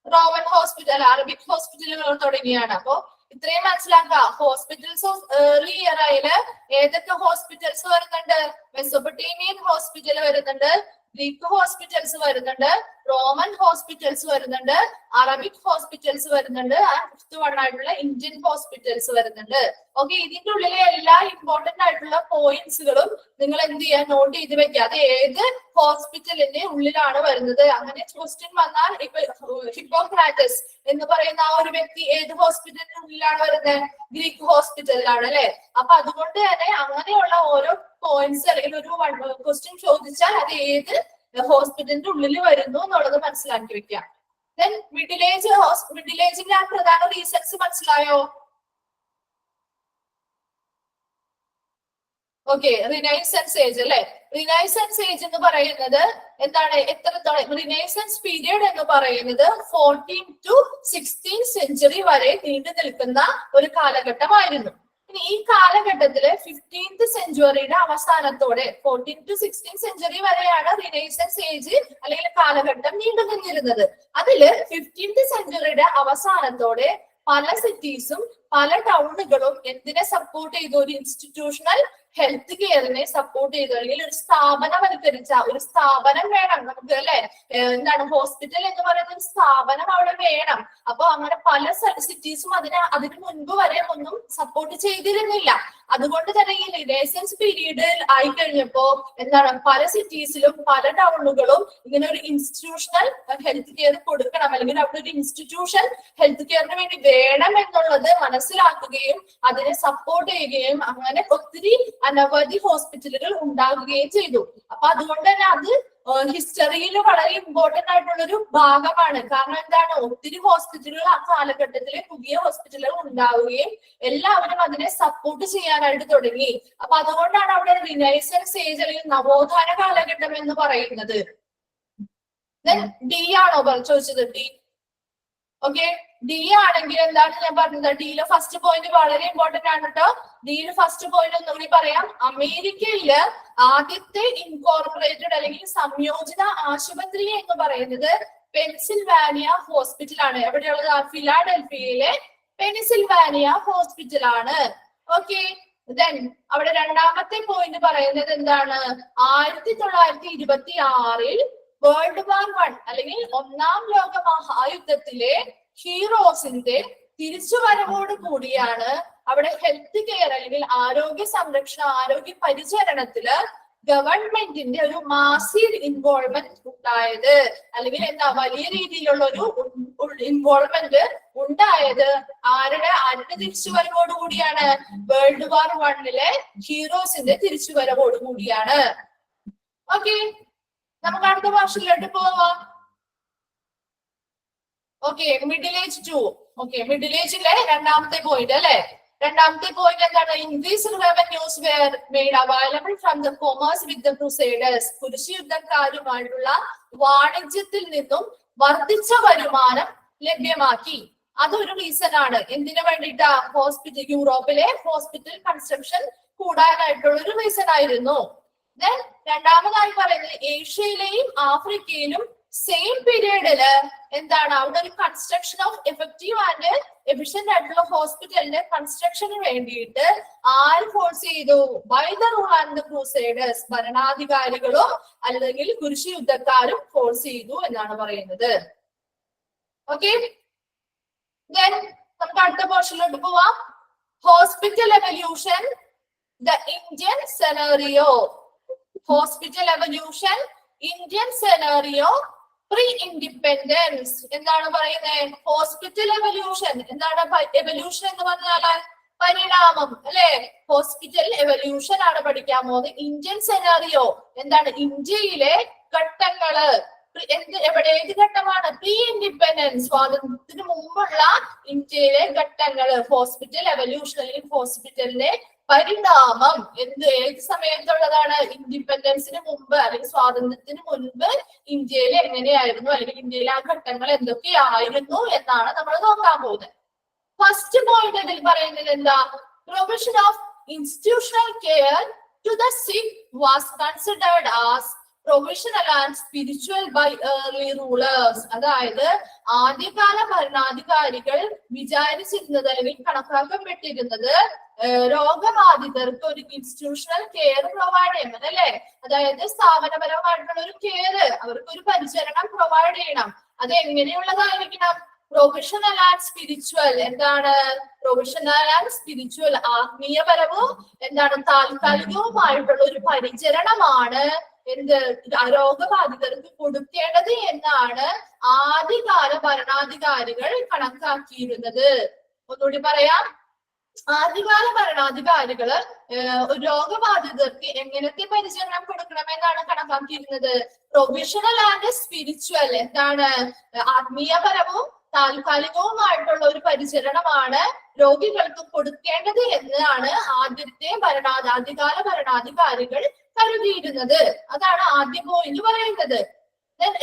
റോമൻ ഹോസ്പിറ്റൽ, അറബിക് ഹോസ്പിറ്റലുകൾ തുടങ്ങിയാണ്. അപ്പോ ഇത്രയും മനസ്സിലാക്കുക. ഹോസ്പിറ്റൽസ് ഓഫ് ഏർലി എറയില് ഏതൊക്കെ ഹോസ്പിറ്റൽസ് വരുന്നുണ്ട്? മെസോപ്പൊട്ടേമിയൻ ഹോസ്പിറ്റൽ വരുന്നുണ്ട്, ഗ്രീക്ക് ഹോസ്പിറ്റൽസ് വരുന്നുണ്ട്, റോമൻ ഹോസ്പിറ്റൽസ് വരുന്നുണ്ട്, അറബിക് ഹോസ്പിറ്റൽസ് വരുന്നുണ്ട്, ഫിഫ്ത്ത് വൺ ആയിട്ടുള്ള ഇന്ത്യൻ ഹോസ്പിറ്റൽസ് വരുന്നുണ്ട്. ഓക്കെ, ഇതിന്റെ ഉള്ളിലെ എല്ലാ ഇമ്പോർട്ടന്റ് ആയിട്ടുള്ള പോയിന്റ്സുകളും നിങ്ങൾ എന്ത് ചെയ്യാൻ നോട്ട് ചെയ്ത് വെക്കുക. അത് ഏത് ഹോസ്പിറ്റലിന്റെ ഉള്ളിലാണ് വരുന്നത്. അങ്ങനെ ക്വസ്റ്റ്യൻ വന്നാൽ ഇപ്പൊ ഹിപ്പോക്രാറ്റസ് എന്ന് പറയുന്ന ആ ഒരു വ്യക്തി ഏത് ഹോസ്പിറ്റലിന്റെ ഉള്ളിലാണ് വരുന്നത്? ഗ്രീക്ക് ഹോസ്പിറ്റലിലാണ് അല്ലെ? അപ്പൊ അതുകൊണ്ട് തന്നെ അങ്ങനെയുള്ള ഓരോ പോയിന്റ്സ് അല്ലെങ്കിൽ ഒരു ക്വസ്റ്റ്യൻ ചോദിച്ചാൽ അത് ഏത് ഹോസ്പിറ്റലിന്റെ ഉള്ളിൽ വരുന്നു എന്നുള്ളത് മനസ്സിലാക്കി വെക്കാം. ദെൻ മിഡിൽ ഏജിന്റെ ആ പ്രധാന റീസൺസ് മനസ്സിലായോ? ഓക്കെ, റിനൈസൻസ് ഏജ് അല്ലെ? റിനൈസൻസ് ഏജ് എന്ന് പറയുന്നത് എന്താണ്? എത്രത്തോളം? റിനൈസൻസ് പീരിയഡ് എന്ന് പറയുന്നത് 14th to 16th സെഞ്ചുറി വരെ നീണ്ടു നിൽക്കുന്ന ഒരു കാലഘട്ടമായിരുന്നു. ഇനി ഈ കാലഘട്ടത്തില് 15th സെഞ്ചുറിയുടെ അവസാനത്തോടെ 14th to 16th സെഞ്ചുറി വരെയാണ് റിനൈസൻസ് ഏജ് അല്ലെങ്കിൽ കാലഘട്ടം നീണ്ടു നിന്നിരുന്നത്. അതില് 15th സെഞ്ചുറിയുടെ അവസാനത്തോടെ പല സിറ്റീസും പല ടൗണുകളും എന്തിനെ സപ്പോർട്ട് ചെയ്തു? ഒരു ഇൻസ്റ്റിറ്റ്യൂഷണൽ ഹെൽത്ത് കെയറിനെ സപ്പോർട്ട് ചെയ്തു, അല്ലെങ്കിൽ ഒരു സ്ഥാപനവൽക്കരിച്ച ഒരു സ്ഥാപനം വേണം നമുക്ക് അല്ലെ? എന്താണ് ഹോസ്പിറ്റൽ എന്ന് പറയുന്ന ഒരു സ്ഥാപനം അവിടെ വേണം. അപ്പൊ അങ്ങനെ പല സിറ്റീസും അതിന് മുൻപ് വരെ ഒന്നും സപ്പോർട്ട് ചെയ്തിരുന്നില്ല. അതുകൊണ്ട് തന്നെ ഈ റിനൈസൻസ് പീരീഡ് ആയി കഴിഞ്ഞപ്പോ എന്താണ് പല സിറ്റീസിലും പല ടൗണുകളും ഇങ്ങനെ ഒരു ഇൻസ്റ്റിറ്റ്യൂഷണൽ ഹെൽത്ത് കെയർ കൊടുക്കണം, അല്ലെങ്കിൽ അവിടെ ഒരു ഇൻസ്റ്റിറ്റ്യൂഷൻ ഹെൽത്ത് കെയറിന് വേണ്ടി വേണം എന്നുള്ളത് മനസ്സിലാക്കുകയും അതിനെ സപ്പോർട്ട് ചെയ്യുകയും അങ്ങനെ ഒത്തിരി അനവധി ഹോസ്പിറ്റലുകൾ ഉണ്ടാകുകയും ചെയ്തു. അപ്പൊ അതുകൊണ്ട് തന്നെ അത് ഹിസ്റ്ററിയിൽ വളരെ ഇമ്പോർട്ടന്റ് ആയിട്ടുള്ള ഒരു ഭാഗമാണ്. കാരണം എന്താണ്? ഒത്തിരി ഹോസ്പിറ്റലുകൾ ആ കാലഘട്ടത്തിലെ പുതിയ ഹോസ്പിറ്റലുകൾ ഉണ്ടാവുകയും എല്ലാവരും അതിനെ സപ്പോർട്ട് ചെയ്യാനായിട്ട് തുടങ്ങി. അപ്പൊ അതുകൊണ്ടാണ് അവിടെ റിനൈസൻസ് ഏജ് അല്ലെങ്കിൽ നവോത്ഥാന കാലഘട്ടം എന്ന് പറയുന്നത്. ഡി ആണോ ചോദിച്ചത്? ഡി. ഓക്കെ, ഡി ആണെങ്കിൽ എന്താണ് ഞാൻ പറഞ്ഞത്? ഡിയിലെ ഫസ്റ്റ് പോയിന്റ് വളരെ ഇമ്പോർട്ടന്റ് ആണ് കേട്ടോ. ഡിയിലെ ഫസ്റ്റ് പോയിന്റ് ഒന്നുകൂടി പറയാം. അമേരിക്കയില് ആദ്യത്തെ ഇൻകോർപ്പറേറ്റഡ് അല്ലെങ്കിൽ സംയോജിത ആശുപത്രി എന്ന് പറയുന്നത് പെൻസിൽവാനിയ ഹോസ്പിറ്റലാണ്. എവിടെയുള്ളത്? ഫിലാഡൽഫിയയിലെ പെൻസിൽവാനിയ ഹോസ്പിറ്റലാണ്. ഓക്കെ, ദെൻ അവിടെ രണ്ടാമത്തെ പോയിന്റ് പറയുന്നത് എന്താണ്? 1926 വേൾഡ് വാർ 1 അല്ലെങ്കിൽ ഒന്നാം ലോക മഹായുദ്ധത്തിലെ ഹീറോസിന്റെ തിരിച്ചുവരവോട് കൂടിയാണ് അവിടെ ഹെൽത്ത് കെയർ അല്ലെങ്കിൽ ആരോഗ്യ സംരക്ഷണ ആരോഗ്യ പരിചരണത്തില് ഗവൺമെന്റിന്റെ ഒരു മാസീവ് ഇൻവോൾവ്മെന്റ് ഉണ്ടായത്. അല്ലെങ്കിൽ എന്താ, വലിയ രീതിയിലുള്ള ഒരു ഇൻവോൾവ്മെന്റ് ഉണ്ടായത് ആരുടെ തിരിച്ചുവരവോട് കൂടിയാണ്? വേൾഡ് വാർ 1 ഹീറോസിന്റെ തിരിച്ചുവരവോട് കൂടിയാണ്. ഓക്കെ, നമുക്ക് അടുത്ത ഭാഷയിലോട്ട് പോവാം. Okay, middle age 2. Okay, middle ഏജിലെ രണ്ടാമത്തെ പോയിന്റ് അല്ലെ. രണ്ടാമത്തെ പോയിന്റ് എന്താണ്? Increased revenues were made available from the commerce with the crusaders. കുരിശ് യുദ്ധക്കാരുമായിട്ടുള്ള വാണിജ്യത്തിൽ നിന്നും വർദ്ധിച്ച വരുമാനം ലഭ്യമാക്കി. അതൊരു റീസൺ ആണ്. എന്തിനു വേണ്ടിയിട്ടാ? ഹോസ്പിറ്റൽ, യൂറോപ്പിലെ ഹോസ്പിറ്റൽ കൺസ്ട്രക്ഷൻ കൂടാനായിട്ടുള്ള ഒരു റീസൺ ആയിരുന്നു. ദെൻ രണ്ടാമതായി പറയുന്നത് ഏഷ്യയിലെയും ആഫ്രിക്കയിലും സെയിം പീരീഡില് എന്താണ്? അവിടെ ഒരു construction of effective and efficient ആയിട്ടുള്ള ഹോസ്പിറ്റലിന്റെ കൺസ്ട്രക്ഷന് വേണ്ടിയിട്ട് ആര് ഫോഴ്സ് ചെയ്തു? By the rule and the crusaders. ഭരണാധികാരികളും അല്ലെങ്കിൽ കുരിശ് യുദ്ധക്കാരും ഫോഴ്സ് ചെയ്തു എന്നാണ് പറയുന്നത്. ഓക്കെ, ദെൻ നമുക്ക് അടുത്ത പോർഷനിലോട്ട് പോവാം. Hospital evolution, the Indian scenario. Hospital evolution, Indian scenario, pre independence. എന്താണ് പറയുന്നത്? ഹോസ്പിറ്റൽ എവല്യൂഷൻ എന്താണ്? എവല്യൂഷൻ എന്ന് പറഞ്ഞാൽ പരിണാമം അല്ലെ. ഹോസ്പിറ്റൽ എവല്യൂഷൻ ആണ് പഠിക്കാൻ പോകുന്നത്. ഇന്ത്യൻ സെനാറിയോ എന്താണ്? ഇന്ത്യയിലെ ഘട്ടങ്ങള്. ഏത് ഘട്ടമാണ്? പ്രീ ഇൻഡിപെൻഡൻസ്, സ്വാതന്ത്ര്യത്തിന് മുമ്പുള്ള ഇന്ത്യയിലെ ഘട്ടങ്ങള്. ഹോസ്പിറ്റൽ എവല്യൂഷൻ അല്ലെങ്കിൽ ഹോസ്പിറ്റലിന്റെ പരിണാമം ഏത് സമയത്തുള്ളതാണ്? ഇൻഡിപെൻഡൻസിന് മുമ്പ് അല്ലെങ്കിൽ സ്വാതന്ത്ര്യത്തിന് മുൻപ് ഇന്ത്യയിൽ എങ്ങനെയായിരുന്നു അല്ലെങ്കിൽ ഇന്ത്യയിലെ ആ ഘട്ടങ്ങൾ എന്തൊക്കെയായിരുന്നു എന്നാണ് നമ്മൾ നോക്കാൻ പോകുന്നത്. ഫസ്റ്റ് പോയിന്റ് ഇതിൽ പറയുന്നത് എന്താ? Provision of institutional care to the sick was considered as provisional and spiritual by early rulers. അതായത് ആദ്യകാല ഭരണാധികാരികൾ വിചാരിച്ചിരുന്നത് അല്ലെങ്കിൽ കണക്കാക്കപ്പെട്ടിരുന്നത് രോഗബാധിതർക്ക് ഒരു ഇൻസ്റ്റിറ്റ്യൂഷണൽ കെയർ പ്രൊവൈഡ് ചെയ്യണം അല്ലെ. അതായത് സ്ഥാപനപരമായിട്ടുള്ള ഒരു കെയർ, അവർക്ക് ഒരു പരിചരണം പ്രൊവൈഡ് ചെയ്യണം. അത് എങ്ങനെയുള്ളതായിരിക്കണം? Professional and spiritual. എന്താണ് പ്രൊഫഷണൽ ആൻഡ് സ്പിരിച്വൽ? ആത്മീയപരവും എന്താണ് താൽക്കാലികവുമായിട്ടുള്ള ഒരു പരിചരണമാണ് എന്ത് രോഗബാധിതർക്ക് കൊടുക്കേണ്ടത് എന്നാണ് ആദ്യകാല ഭരണാധികാരികൾ കണക്കാക്കിയിരുന്നത്. ഒന്നുകൂടി പറയാം. ആദ്യകാല ഭരണാധികാരികള് രോഗബാധിതർക്ക് എങ്ങനത്തെ പരിചരണം കൊടുക്കണമെന്നാണ് കണക്കാക്കിയിരുന്നത്? Professional and spiritual. എന്താണ്? ആത്മീയപരവും താൽക്കാലികവുമായിട്ടുള്ള ഒരു പരിചരണമാണ് രോഗികൾക്ക് കൊടുക്കേണ്ടത് എന്നാണ് ആദ്യകാല ഭരണാധികാരികൾ കരുതിയിരുന്നത്. അതാണ് ആദ്യ പോയിന്റ് പറയുന്നത്.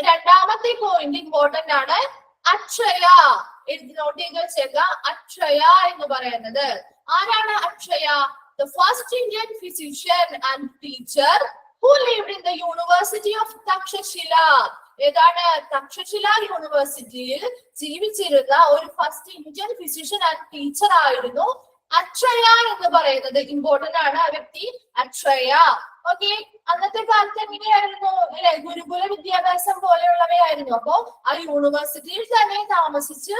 രണ്ടാമത്തെ പോയിന്റ് ഇമ്പോർട്ടന്റ് ആണ്. അക്ഷയ. നോട്ട് ചെയ്ത് വെച്ചേക്ക. അക്ഷയ എന്ന് പറയുന്നത് ആരാണ്? Akshaya, the first Indian physician and teacher who lived in the University of Takshashila. ഏതാണ്? തക്ഷശില യൂണിവേഴ്സിറ്റിയിൽ ജീവിച്ചിരുന്ന ഒരു first Indian physician and teacher ആയിരുന്നു അക്ഷയ എന്ന് പറയുന്നത്. ഇമ്പോർട്ടന്റ് ആണ് ആ വ്യക്തി, അക്ഷയ. ഓക്കെ, അന്നത്തെ കാലത്ത് എങ്ങനെയായിരുന്നു അല്ലെ? ഗുരുകുല വിദ്യാഭ്യാസം പോലെയുള്ളവയായിരുന്നു. അപ്പോ ആ യൂണിവേഴ്സിറ്റിയിൽ തന്നെ താമസിച്ച്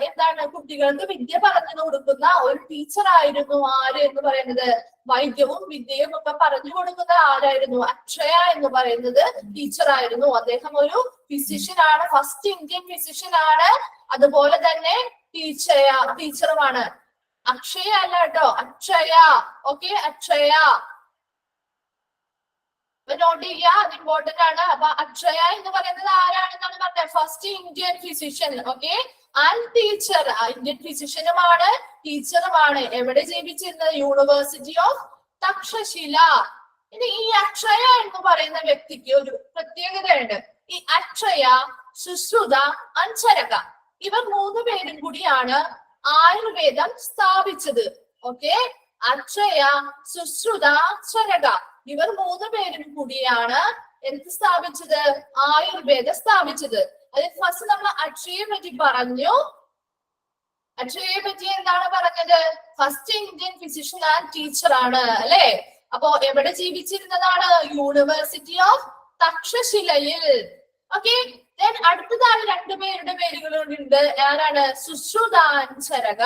എന്താണ് കുട്ടികൾക്ക് വിദ്യ പറഞ്ഞു കൊടുക്കുന്ന ഒരു ടീച്ചർ ആയിരുന്നു ആര് എന്ന് പറയുന്നത്? വൈദ്യവും വിദ്യയും ഒക്കെ പറഞ്ഞു കൊടുക്കുന്ന ആരായിരുന്നു? അക്ഷയ എന്ന് പറയുന്നത് ടീച്ചർ ആയിരുന്നു. അദ്ദേഹം ഒരു ഫിസിഷ്യൻ ആണ്, ഫസ്റ്റ് ഇന്ത്യൻ ഫിസിഷ്യൻ ആണ്, അതുപോലെ തന്നെ ടീച്ചറുമാണ്. അക്ഷയ അല്ല കേട്ടോ, അക്ഷയ. ഓക്കെ, അക്ഷയ നോട്ട് ചെയ്യുക, അത് ഇമ്പോർട്ടന്റ് ആണ്. അപ്പൊ അക്ഷയ എന്ന് പറയുന്നത് ആരാണെന്നാണ് പറഞ്ഞത്? First Indian physician. Okay, and teacher. Indian ഫിസിഷ്യനുമാണ്, ടീച്ചറുമാണ്. എവിടെ ജീവിച്ചിരുന്നത്? University of Takshashila. ഇനി ഈ അക്ഷയ എന്ന് പറയുന്ന വ്യക്തിക്ക് ഒരു പ്രത്യേകതയുണ്ട്. ഈ അക്ഷയ, സുശ്രുത, അഞ്ചരക ഇവർ 3 പേരും കൂടിയാണ് ആയുർവേദം സ്ഥാപിച്ചത്. ഓക്കെ, അക്ഷയ, സുശ്രുത, ചരക ഇവർ 3 പേരും കൂടിയാണ് എന്ത് സ്ഥാപിച്ചത്? ആയുർവേദം സ്ഥാപിച്ചത്. അതിൽ ഫസ്റ്റ് നമ്മൾ അക്ഷയെ പറ്റി പറഞ്ഞു. അക്ഷയെ പറ്റി എന്താണ് പറഞ്ഞത്? First Indian physician and teacher ആണ് അല്ലെ. അപ്പോ എവിടെ ജീവിച്ചിരുന്നതാണ്? യൂണിവേഴ്സിറ്റി ഓഫ് തക്ഷശിലയിൽ. ഓക്കെ, അടുത്തതാണ് രണ്ടുപേരുടെ പേരുകളുണ്ട്. ആരാണ്? സുശ്രുത ആൻഡ് ചരക.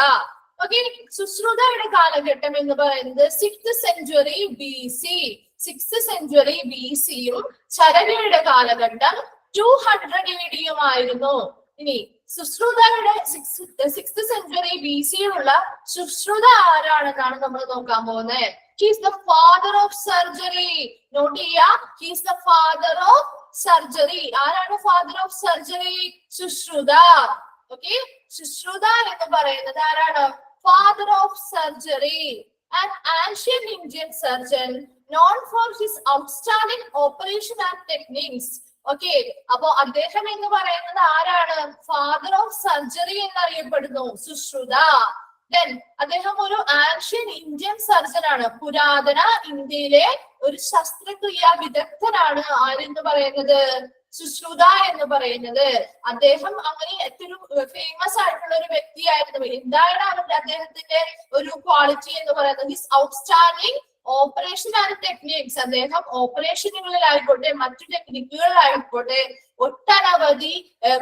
ഓക്കെ, സുശ്രുതയുടെ കാലഘട്ടം എന്ന് പറയുന്നത് 6th century BC. 6th century BC-യും ചരകയുടെ കാലഘട്ടം 200 AD-യുമായിരുന്നു. ഇനി സുശ്രുതയുടെ 6th century BC-യിലുള്ള സുശ്രുത ആരാണെന്നാണ് നമ്മൾ നോക്കാൻ പോകുന്നത്. He is the father of surgery. Note ചെയ്യാ, he is the father of surgery. ആരാണ് father of surgery? Sushruta. Okay, Sushruta എന്ന് പറയുന്നത് ആരാണ്? father of surgery, an ancient Indian surgeon known for his outstanding operation and techniques. Okay, അപ്പോ അദ്ദേഹം എന്ന് പറയുന്നത് ആരാണ്? ഫാദർ ഓഫ് സർജറി എന്നറിയപ്പെടുന്നു സുശ്രുത. ദെൻ അദ്ദേഹം ഒരു ആൻഷ്യൻ ഇന്ത്യൻ സർജൻ ആണ്. പുരാതന ഇന്ത്യയിലെ ഒരു ശസ്ത്രക്രിയാ വിദഗ്ധനാണ് ആരെന്ന് പറയുന്നത്? സുശ്രുത എന്ന് പറയുന്നത്. അദ്ദേഹം അങ്ങനെ ഏറ്റവും ഫേമസ് ആയിട്ടുള്ള ഒരു വ്യക്തിയായിരുന്നു. എന്താണ് അവരുടെ അദ്ദേഹത്തിന്റെ ഒരു ക്വാളിറ്റി എന്ന് പറയുന്നത്? His outstanding operation and techniques. അദ്ദേഹം ഓപ്പറേഷനുകളിലായിക്കോട്ടെ മറ്റു ടെക്നിക്കുകളിലായിക്കോട്ടെ ഒട്ടനവധി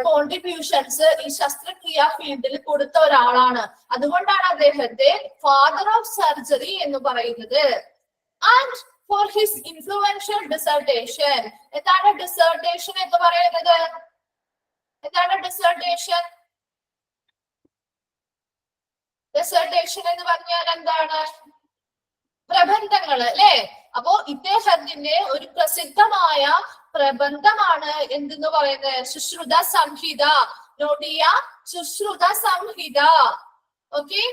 കോൺട്രിബ്യൂഷൻസ് ഈ ശസ്ത്രക്രിയാ ഫീൽഡിൽ കൊടുത്ത ഒരാളാണ്. അതുകൊണ്ടാണ് അദ്ദേഹത്തെ ഫാദർ ഓഫ് സർജറി എന്ന് പറയുന്നത്. And for his influential dissertation. എന്താണ് dissertation എന്ന് പറയുന്നത്? എന്താണ് dissertation? dissertation എന്ന് പറഞ്ഞാൽ എന്താണ്? പ്രബന്ധങ്ങൾ അല്ലെ. അപ്പോ ഇദ്ദേഹത്തിന്റെ ഒരു പ്രസിദ്ധമായ പ്രബന്ധമാണ് എന്തെന്ന് പറയുന്നത്? സുശ്രുത സംഹിത. നോട്ട് ചെയ്യാ, Sushruta Samhita. Okay,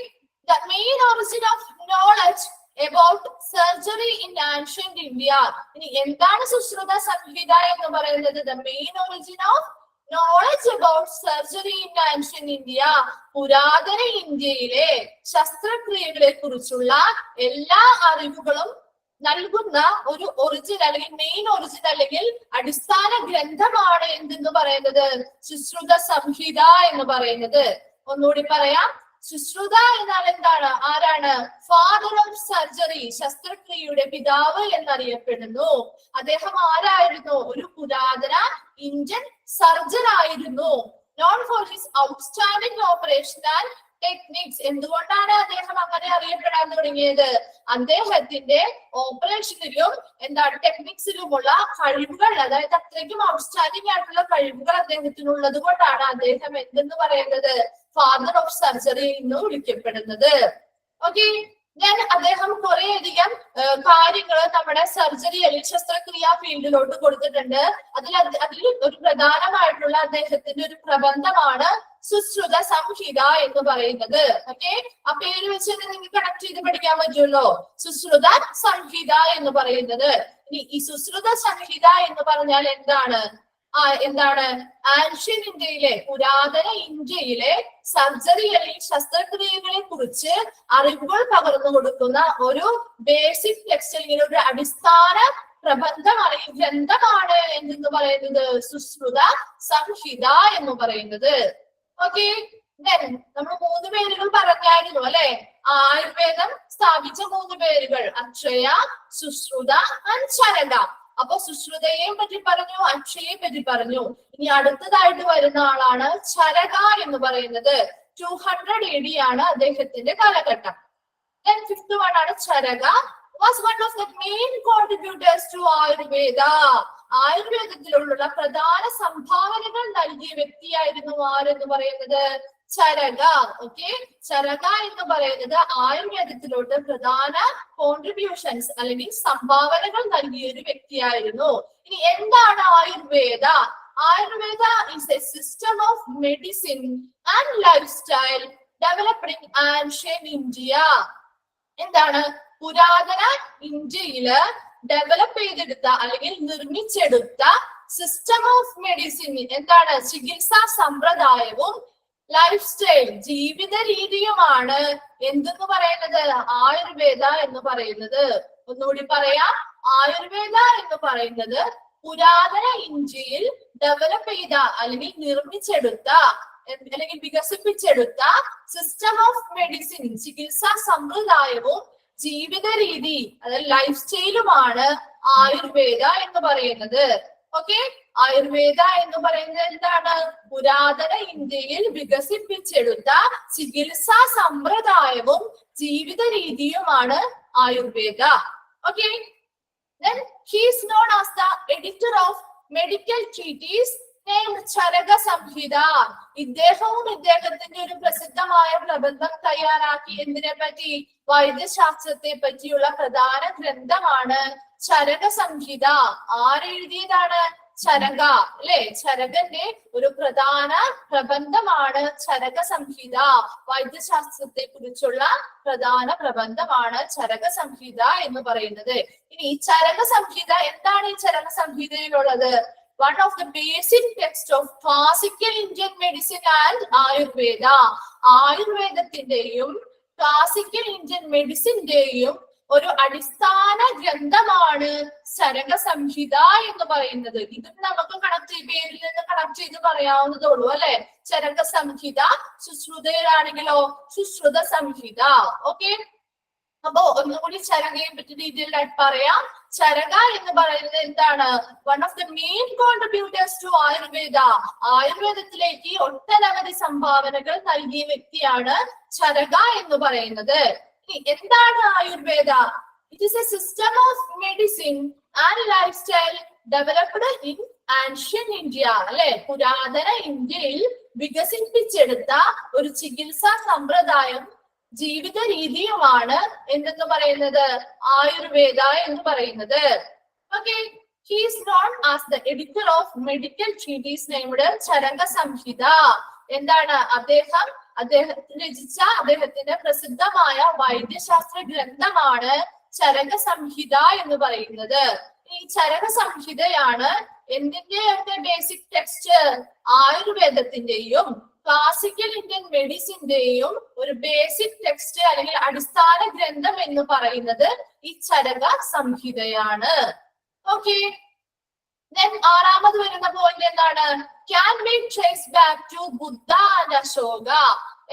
the main origin of knowledge about surgery in ancient India. ഇനി എന്താണ് സുശ്രുത സംഹിത എന്ന് പറയുന്നത്? The main origin of knowledge about surgery in ancient India. പുരാതന ഇന്ത്യയിലെ ശസ്ത്രക്രിയകളെ കുറിച്ചുള്ള എല്ലാ അറിവുകളും നൽകുന്ന ഒരു ഒറിജിൻ അല്ലെങ്കിൽ മെയിൻ ഒറിജിൻ അല്ലെങ്കിൽ അടിസ്ഥാന ഗ്രന്ഥമാണ് എന്തെന്ന് പറയുന്നത്? സുശ്രുത സംഹിത എന്ന് പറയുന്നത്. ഒന്നുകൂടി പറയാം, സുശ്രുത എന്നാൽ എന്താണ്? ആരാണ്? ഫാദർ ഓഫ് സർജറി, ശസ്ത്രക്രിയയുടെ പിതാവ് എന്നറിയപ്പെടുന്നു. അദ്ദേഹം ആരായിരുന്നു? ഒരു പുരാതന ഇന്ത്യൻ സർജൻ ആയിരുന്നു. Known for his outstanding operational techniques. എന്തുകൊണ്ടാണ് അദ്ദേഹം അങ്ങനെ അറിയപ്പെടാൻ തുടങ്ങിയത്? അദ്ദേഹത്തിന്റെ ഓപ്പറേഷനിലും എന്താണ് ടെക്നിക്സിലുമുള്ള കഴിവുകൾ, അതായത് അത്രയ്ക്കും ഔട്ട്സ്റ്റാൻഡിംഗ് ആയിട്ടുള്ള കഴിവുകൾ അദ്ദേഹത്തിനുള്ളത് കൊണ്ടാണ് അദ്ദേഹം എന്തെന്ന് പറയുന്നത്? ഫാദർ ഓഫ് സർജറി എന്ന് വിളിക്കപ്പെടുന്നത്. ഓക്കെ, ഞാൻ അദ്ദേഹം കുറേയധികം കാര്യങ്ങൾ നമ്മുടെ സർജറി അല്ലെങ്കിൽ ശസ്ത്രക്രിയാ ഫീൽഡിലോട്ട് കൊടുത്തിട്ടുണ്ട്. അതിൽ ഒരു പ്രധാനമായിട്ടുള്ള അദ്ദേഹത്തിന്റെ ഒരു പ്രബന്ധമാണ് സുശ്രുത സംഹിത എന്ന് പറയുന്നത്. ഓക്കെ, ആ പേര് വെച്ച് തന്നെ നിങ്ങൾക്ക് കണക്ട് ചെയ്ത് പഠിക്കാൻ പറ്റുമല്ലോ. സുശ്രുത സംഹിത എന്ന് പറയുന്നത്. ഇനി ഈ സുശ്രുത സംഹിത എന്ന് പറഞ്ഞാൽ എന്താണ്? എന്താണ്? ആൻഷ്യൻ ഇന്ത്യയിലെ പുരാതന ഇന്ത്യയിലെ സർജറി അല്ലെങ്കിൽ ശസ്ത്രക്രിയകളെ കുറിച്ച് അറിവുകൾ പകർന്നു കൊടുക്കുന്ന ഒരു ബേസിക് ടെക്സ്റ്റ് അല്ലെങ്കിൽ ഒരു അടിസ്ഥാന പ്രബന്ധം അല്ലെങ്കിൽ ഗ്രന്ഥമാണ് എന്തെന്ന് പറയുന്നത്? സുശ്രുത സംഹിത എന്ന് പറയുന്നത്. ഓക്കെ, നമ്മൾ 3 പേരുകൾ പറഞ്ഞായിരുന്നു അല്ലെ. ആയുർവേദം സ്ഥാപിച്ച 3 പേരുകൾ അക്ഷയ, സുശ്രുത ആൻഡ് ചരക. അപ്പൊ സുശ്രുതയെയും പറ്റി പറഞ്ഞു, അക്ഷയെ പറ്റി പറഞ്ഞു. ഇനി അടുത്തതായിട്ട് വരുന്ന ആളാണ് ചരക എന്ന് പറയുന്നത്. 200 AD ആണ് അദ്ദേഹത്തിന്റെ കാലഘട്ടം. Then 5th one ആണ് Charaka. Was one of the main contributors to Ayurveda. ആയുർവേദത്തിലുള്ള പ്രധാന സംഭാവനകൾ നൽകിയ വ്യക്തിയായിരുന്നു ആരെന്ന് പറയുന്നത്? ചരക. ഓക്കെ, ചരക എന്ന് പറയുന്നത് ആയുർവേദത്തിലോട്ട് പ്രധാന കോൺട്രിബ്യൂഷൻസ് അല്ലെങ്കിൽ സംഭാവനകൾ നൽകിയ ഒരു വ്യക്തിയായിരുന്നു. ഇനി എന്താണ് Ayurveda? Ayurveda is a system of medicine and lifestyle developed in ancient India. എന്താണ്? പുരാതന ഇന്ത്യയില് ഡെവലപ്പ് ചെയ്തെടുത്ത അല്ലെങ്കിൽ നിർമ്മിച്ചെടുത്ത സിസ്റ്റം ഓഫ് മെഡിസിൻ. എന്താണ്? ചികിത്സാ സമ്പ്രദായവും ലൈഫ് സ്റ്റൈൽ ജീവിത രീതിയുമാണ് എന്തെന്ന് പറയുന്നത്? ആയുർവേദ എന്ന് പറയുന്നത്. ഒന്നുകൂടി പറയാം, ആയുർവേദ എന്ന് പറയുന്നത് പുരാതന ഇന്ത്യയിൽ ഡെവലപ്പ് ചെയ്ത അല്ലെങ്കിൽ നിർമ്മിച്ചെടുത്ത അല്ലെങ്കിൽ വികസിപ്പിച്ചെടുത്ത സിസ്റ്റം ഓഫ് മെഡിസിൻ, ചികിത്സാ സമ്പ്രദായവും ജീവിത രീതി അതായത് ലൈഫ് സ്റ്റൈലുമാണ് ആയുർവേദ എന്ന് പറയുന്നത്. ഓക്കെ, ആയുർവേദ എന്ന് പറയുന്നത് എന്താണ്? പുരാതന ഇന്ത്യയിൽ വികസിപ്പിച്ചെടുത്ത ചികിത്സാ സമ്പ്രദായവും ജീവിത രീതിയുമാണ് Ayurveda. Okay, then he is known as the editor of medical treatise named Charaka Samhita. ഇദ്ദേഹവും ഇദ്ദേഹത്തിന്റെ ഒരു പ്രസിദ്ധമായ പ്രബന്ധം തയ്യാറാക്കി. എന്തിനെ പറ്റി? വൈദ്യശാസ്ത്രത്തെ പറ്റിയുള്ള പ്രധാന ഗ്രന്ഥമാണ് ചരക സംഹിത. ആരെഴുതിയതാണ്? ചരക അല്ലെ? ചരകന്റെ ഒരു പ്രധാന പ്രബന്ധമാണ് ചരക സംഹിത. വൈദ്യശാസ്ത്രത്തെ കുറിച്ചുള്ള പ്രധാന പ്രബന്ധമാണ് ചരക സംഹിത എന്ന് പറയുന്നത്. ഇനി ഈ ചരക സംഹിത എന്താണ്? ഈ Charaka സംഹിതയിലുള്ളത് one of the basic text of classical Indian medicine and Ayurveda. ആയുർവേദത്തിന്റെയും ക്ലാസിക്കൽ ഇന്ത്യൻ മെഡിസിന്റെയും ഒരു അടിസ്ഥാന ഗ്രന്ഥമാണ് ചരക സംഹിത എന്ന് പറയുന്നത്. ഇതും നമുക്ക് പേരിൽ നിന്ന് കണക്ട് ചെയ്ത് പറയാവുന്നതുള്ളൂ അല്ലെ? ചരക സംഹിത. സുശ്രുതയിലാണെങ്കിലോ സുശ്രുത സംഹിത. ഓക്കെ, അപ്പോ ഒന്നുകൂടി ചരകയെ പറ്റി ഡീറ്റെയിൽഡ് പറയാം. ചരക എന്ന് പറയുന്നത് എന്താണ്? One of the main contributors to Ayurveda. ആയുർവേദത്തിലേക്ക് ഒട്ടനവധി സംഭാവനകൾ നൽകിയ വ്യക്തിയാണ് ചരക എന്ന് പറയുന്നത്. എന്താണ് Ayurveda? It is a system of medicine and lifestyle developed in ancient India അല്ലെ? പുരാതന ഇന്ത്യയിൽ വികസിപ്പിച്ചെടുത്ത ഒരു ചികിത്സാ സമ്പ്രദായം ജീവിത രീതിയുമാണ് എന്തെന്ന് പറയുന്നത്? ആയുർവേദ എന്ന് പറയുന്നത്. Okay, he is known as the editor of medical treatise named Charaka Samhita. എന്താണ്? അദ്ദേഹം രചിച്ച അദ്ദേഹത്തിന്റെ പ്രസിദ്ധമായ വൈദ്യശാസ്ത്ര ഗ്രന്ഥമാണ് ചരക സംഹിത എന്ന് പറയുന്നത്. ഈ ചരക സംഹിതയാണ് എന്തിന്റെയൊക്കെ ബേസിക് ടെക്സ്റ്റ്? ആയുർവേദത്തിന്റെയും ക്ലാസിക്കൽ ഇന്ത്യൻ മെഡിസിന്റെയും ഒരു ബേസിക് ടെക്സ്റ്റ് അല്ലെങ്കിൽ അടിസ്ഥാന ഗ്രന്ഥം എന്ന് പറയുന്നത് ഈ ചരക സംഹിതയാണ്. ഓക്കെ, ആറാമത് വരുന്ന പോയിന്റ് എന്താണ്? Can we trace back to Buddha and Ashoka?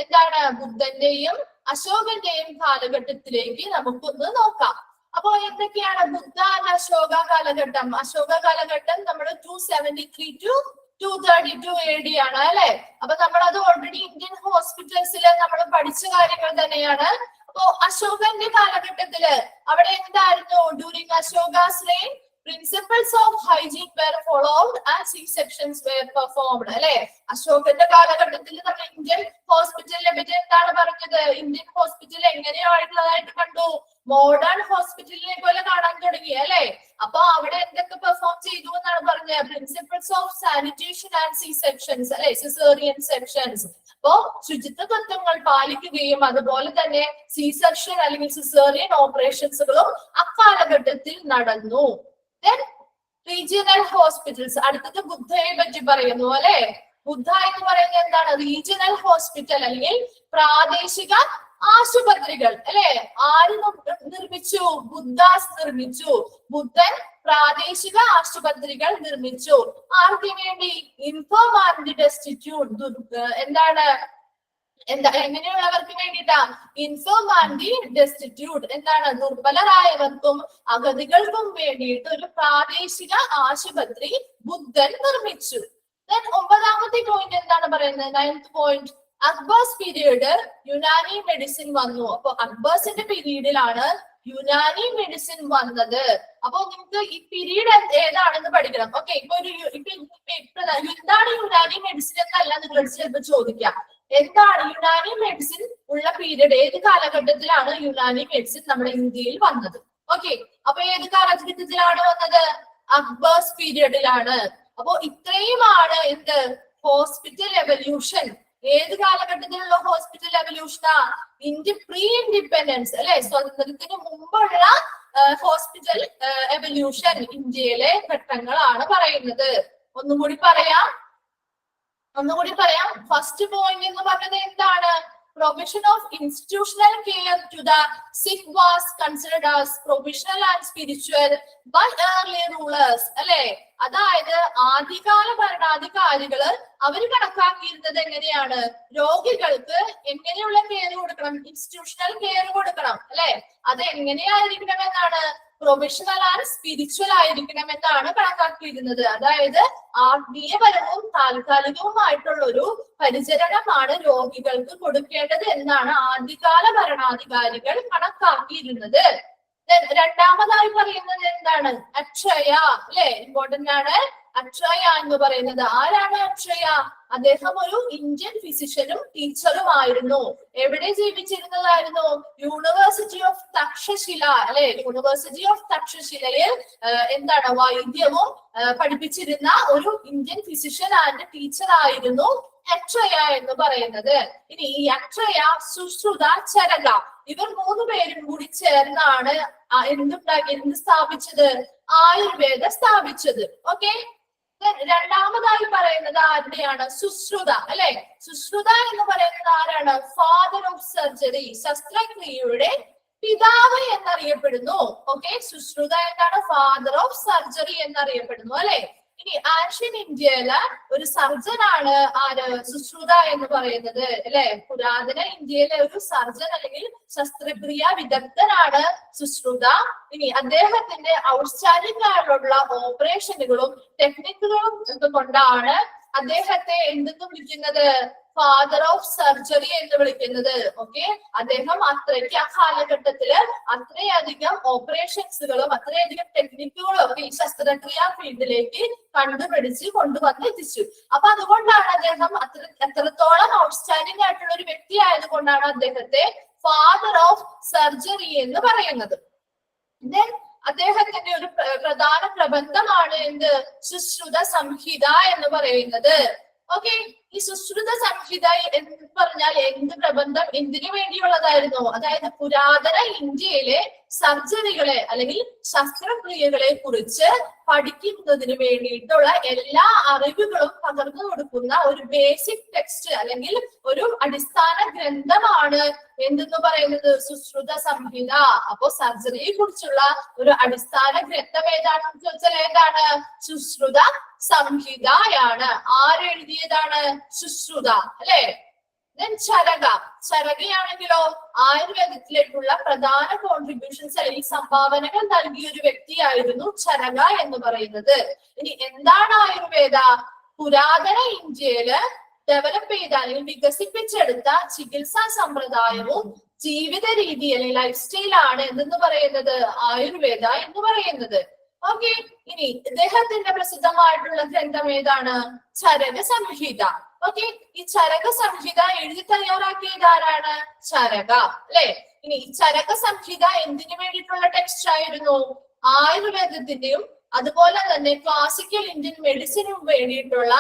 എന്താണ്? ബുദ്ധന്റെയും അശോകന്റെയും കാലഘട്ടത്തിലേക്ക് നമുക്കൊന്ന് നോക്കാം. അപ്പോ എന്തൊക്കെയാണ് ബുദ്ധ ആൻഡ് അശോക കാലഘട്ടം? അശോക കാലഘട്ടം നമ്മൾ 273 to 232 AD ആണ് അല്ലെ? അപ്പൊ നമ്മൾ അത് ഓൾറെഡി ഇന്ത്യൻ ഹോസ്പിറ്റൽസിൽ നമ്മൾ പഠിച്ച കാര്യങ്ങൾ തന്നെയാണ്. അപ്പോ അശോകന്റെ കാലഘട്ടത്തില് അവിടെ എന്തായിരുന്നു? During Ashoka's reign principles of hygiene were followed and C-sections were performed അല്ലെ? അശോകന്റെ കാലഘട്ടത്തിൽ നമ്മൾ ഇന്ത്യൻ ഹോസ്പിറ്റലിനെ പറ്റി എന്താണ് പറഞ്ഞത്? ഇന്ത്യൻ ഹോസ്പിറ്റൽ എങ്ങനെയായിട്ടുള്ളതായിട്ട് കണ്ടു? മോഡേൺ ഹോസ്പിറ്റലിനെ പോലെ കാണാൻ തുടങ്ങി അല്ലെ? അപ്പൊ അവിടെ എന്തൊക്കെ പെർഫോം ചെയ്തു എന്നാണ് പറഞ്ഞത്? Principles of sanitation and C-sections അല്ലെ? Caesarean sections. അപ്പോ ശുചിത്വ തത്വങ്ങൾ പാലിക്കുകയും അതുപോലെ തന്നെ C-section അല്ലെങ്കിൽ സിസേറിയൻ ഓപ്പറേഷൻസുകളും അക്കാലഘട്ടത്തിൽ നടന്നു. Then regional hospitals. അടുത്തത് ബുദ്ധയെ പറ്റി പറയുന്നു അല്ലെ? ബുദ്ധ എന്ന് പറയുന്നത് എന്താണ്? റീജിയണൽ ഹോസ്പിറ്റൽ അല്ലെങ്കിൽ പ്രാദേശിക ആശുപത്രികൾ അല്ലെ? ആര് നിർമ്മിച്ചു? ബുദ്ധാസ് നിർമ്മിച്ചു. ബുദ്ധൻ പ്രാദേശിക ആശുപത്രികൾ നിർമ്മിച്ചു. ആർക്ക് വേണ്ടി? Infirm and the destitute. എന്താണ്? എങ്ങനെയുള്ളവർക്ക് വേണ്ടിയിട്ടാ? Infirm and the destitute. എന്താണ്? ദുർബലരായവർക്കും അഗതികൾക്കും വേണ്ടിയിട്ട് ഒരു പ്രാദേശിക ആശുപത്രി ബുദ്ധൻ നിർമ്മിച്ചു. ഒമ്പതാമത്തെ പോയിന്റ് എന്താണ് പറയുന്നത്? 9th point, Akbar's period Unani medicine വന്നു. അപ്പൊ അക്ബേഴ്സിന്റെ പീരീഡിലാണ് യുനാനി മെഡിസിൻ വന്നത്. അപ്പൊ നിങ്ങൾക്ക് ഈ പീരീഡ് ഏതാണെന്ന് പഠിക്കണം. ഓക്കെ, എന്താണ് യുനാനി മെഡിസിൻ എന്നല്ല നിങ്ങൾ ചിലപ്പോൾ ചോദിക്കാം. എന്താണ് യുനാനി മെഡിസിൻ ഉള്ള പീരീഡ്? ഏത് കാലഘട്ടത്തിലാണ് യുനാനി മെഡിസിൻ നമ്മുടെ ഇന്ത്യയിൽ വന്നത്? ഓക്കെ, അപ്പൊ ഏത് കാലഘട്ടത്തിലാണ് വന്നത്? അക്ബേഴ്സ് പീരീഡിലാണ്. അപ്പോ ഇത്രയുമാണ് എന്ത്? Hospital evolution. ഏത് കാലഘട്ടത്തിലുള്ള ഹോസ്പിറ്റൽ എവല്യൂഷനാ? ഇന്ത്യ പ്രീ ഇൻഡിപെൻഡൻസ് അല്ലെ? സ്വാതന്ത്ര്യത്തിന് മുമ്പുള്ള ഹോസ്പിറ്റൽ എവല്യൂഷൻ ഇന്ത്യയിലെ ഘട്ടങ്ങളാണ് പറയുന്നത്. ഒന്നുകൂടി പറയാം. ഫസ്റ്റ് പോയിന്റ് എന്ന് പറഞ്ഞത് എന്താണ്? provision of institutional care to the sick was considered as provisional and spiritual by early rulers. അല്ലെ, അതായത് ആദ്യകാല ഭരണാധികാരികള് അവര് കണക്കാക്കിയിരുന്നത് എങ്ങനെയാണ്, രോഗികൾക്ക് എങ്ങനെയുള്ള കെയർ കൊടുക്കണം, ഇൻസ്റ്റിറ്റ്യൂഷണൽ കെയർ കൊടുക്കണം അല്ലെ, അത് എങ്ങനെയായിരിക്കണം എന്നാണ്, പ്രൊഫഷണൽ ആൻഡ് സ്പിരിച്വൽ ആയിരിക്കണം എന്നാണ് കണക്കാക്കിയിരുന്നത്. അതായത് ആത്മീയപരവും താൽക്കാലികവുമായിട്ടുള്ള ഒരു പരിചരണമാണ് രോഗികൾക്ക് കൊടുക്കേണ്ടത് എന്നാണ് ആദ്യകാല ഭരണാധികാരികൾ കണക്കാക്കിയിരുന്നത്. രണ്ടാമതായി പറയുന്നത് എന്താണ്, അക്ഷയ അല്ലെ, ഇമ്പോർട്ടന്റ് ആണ്. അക്ഷയ എന്ന് പറയുന്നത് ആരാണ്? അക്ഷയ അദ്ദേഹം ഒരു ഇന്ത്യൻ ഫിസിഷ്യനും ടീച്ചറുമായിരുന്നു. എവിടെ ജീവിച്ചിരുന്നതായിരുന്നു? യൂണിവേഴ്സിറ്റി ഓഫ് തക്ഷശില അല്ലെ, യൂണിവേഴ്സിറ്റി ഓഫ് തക്ഷശിലയിൽ എന്താണ് വൈദ്യവും പഠിപ്പിച്ചിരുന്ന ഒരു ഇന്ത്യൻ ഫിസിഷ്യൻ ആൻഡ് ടീച്ചർ ആയിരുന്നു അക്ഷയ എന്ന് പറയുന്നത്. ഇനി ഈ അക്ഷയ, സുശ്രുത, ചരക ഇവർ 3 പേരും കൂടി ചേർന്നാണ് എന്ത് സ്ഥാപിച്ചത്? ആയുർവേദ സ്ഥാപിച്ചത്. ഓക്കെ, രണ്ടാമതായി പറയുന്നത് ആരുടെയാണ്? സുശ്രുത അല്ലെ. സുശ്രുത എന്ന് പറയുന്നത് ആരാണ്? ഫാദർ ഓഫ് സർജറി, ശസ്ത്രക്രിയയുടെ പിതാവ് എന്നറിയപ്പെടുന്നു. ഓക്കെ, സുശ്രുത എന്താണ്? ഫാദർ ഓഫ് സർജറി എന്നറിയപ്പെടുന്നു അല്ലെ. ഇനി ആൻഷ്യൻ ഇന്ത്യയില് ഒരു സർജനാണ് ആര്? സുശ്രുത എന്ന് പറയുന്നത് അല്ലെ. പുരാതന ഇന്ത്യയിലെ ഒരു സർജൻ അല്ലെങ്കിൽ ശസ്ത്രക്രിയ വിദഗ്ധനാണ് സുശ്രുത. ഇനി അദ്ദേഹത്തിന്റെ ഔട്ട്സ്റ്റാൻഡിംഗ് ആയിട്ടുള്ള ഓപ്പറേഷനുകളും ടെക്നിക്കുകളും കൊണ്ടാണ് അദ്ദേഹത്തെ എന്തെന്ന് വിളിക്കുന്നത്? ഫാദർ ഓഫ് സർജറി എന്ന് വിളിക്കുന്നത്. ഓക്കെ, അദ്ദേഹം അത്രയ്ക്ക് ആ കാലഘട്ടത്തില് അത്രയധികം ഓപ്പറേഷൻസുകളും അത്രയധികം ടെക്നിക്കുകളും ഒക്കെ ഈ ശസ്ത്രക്രിയ ഫീൽഡിലേക്ക് കണ്ടുപിടിച്ച് കൊണ്ടുവന്ന് എത്തിച്ചു. അപ്പൊ അതുകൊണ്ടാണ് അദ്ദേഹം എത്രത്തോളം ഔട്ട്സ്റ്റാൻഡിംഗ് ആയിട്ടുള്ള ഒരു വ്യക്തി ആയതുകൊണ്ടാണ് അദ്ദേഹത്തെ ഫാദർ ഓഫ് സർജറി എന്ന് പറയുന്നത്. ദെൻ അദ്ദേഹത്തിന്റെ ഒരു പ്രധാന പ്രബന്ധമാണ് എന്ത്? സുശ്രുത സംഹിത എന്ന് പറയുന്നത്. ഓക്കെ, ഈ സുശ്രുത സംഹിത എന്ന് പറഞ്ഞാൽ എന്ത് പ്രബന്ധം എന്തിനു വേണ്ടിയുള്ളതായിരുന്നു? അതായത് പുരാതന ഇന്ത്യയിലെ സർജറികളെ അല്ലെങ്കിൽ ശസ്ത്രക്രിയകളെ കുറിച്ച് പഠിക്കുന്നതിന് വേണ്ടിയിട്ടുള്ള എല്ലാ അറിവുകളും പകർന്നു കൊടുക്കുന്ന ഒരു ബേസിക് ടെക്സ്റ്റ് അല്ലെങ്കിൽ ഒരു അടിസ്ഥാന ഗ്രന്ഥമാണ് എന്തെന്ന് പറയുന്നത്? സുശ്രുത സംഹിത. അപ്പോ സർജറിയെ കുറിച്ചുള്ള ഒരു അടിസ്ഥാന ഗ്രന്ഥം ഏതാണെന്ന് ചോദിച്ചാൽ ഏതാണ്? സുശ്രുത സംഹിതയാണ്. ആരെഴുതിയതാണ്? സുശ്രുത അല്ലെ. ചരക, ചരകയാണെങ്കിലോ ആയുർവേദത്തിലേക്കുള്ള പ്രധാന കോൺട്രിബ്യൂഷൻസ് അല്ലെങ്കിൽ സംഭാവനകൾ നൽകിയ ഒരു വ്യക്തിയായിരുന്നു ചരക എന്ന് പറയുന്നത്. ഇനി എന്താണ് ആയുർവേദ? പുരാതന ഇന്ത്യയില് ഡെവലപ്പ് ചെയ്ത അല്ലെങ്കിൽ വികസിപ്പിച്ചെടുത്ത ചികിത്സാ സമ്പ്രദായവും ജീവിത രീതി അല്ലെങ്കിൽ ലൈഫ് സ്റ്റൈലാണ് എന്തെന്ന് പറയുന്നത്? ആയുർവേദ എന്ന് പറയുന്നത്. ഓക്കെ, ഇനി ഇദ്ദേഹത്തിന്റെ പ്രസിദ്ധമായിട്ടുള്ള ഗ്രന്ഥം ഏതാണ്? ചരക സംഹിത. ഓക്കെ, ഈ ചരക സംഹിത എഴുതി തയ്യാറാക്കിയത് ആരാണ്? ചരക അല്ലെ. ഇനി ഈ ചരക സംഹിത എന്തിനു വേണ്ടിയിട്ടുള്ള ടെക്സ്റ്റ് ആയിരുന്നു? ആയുർവേദത്തിന്റെയും അതുപോലെ തന്നെ ക്ലാസിക്കൽ ഇന്ത്യൻ മെഡിസിനും വേണ്ടിയിട്ടുള്ള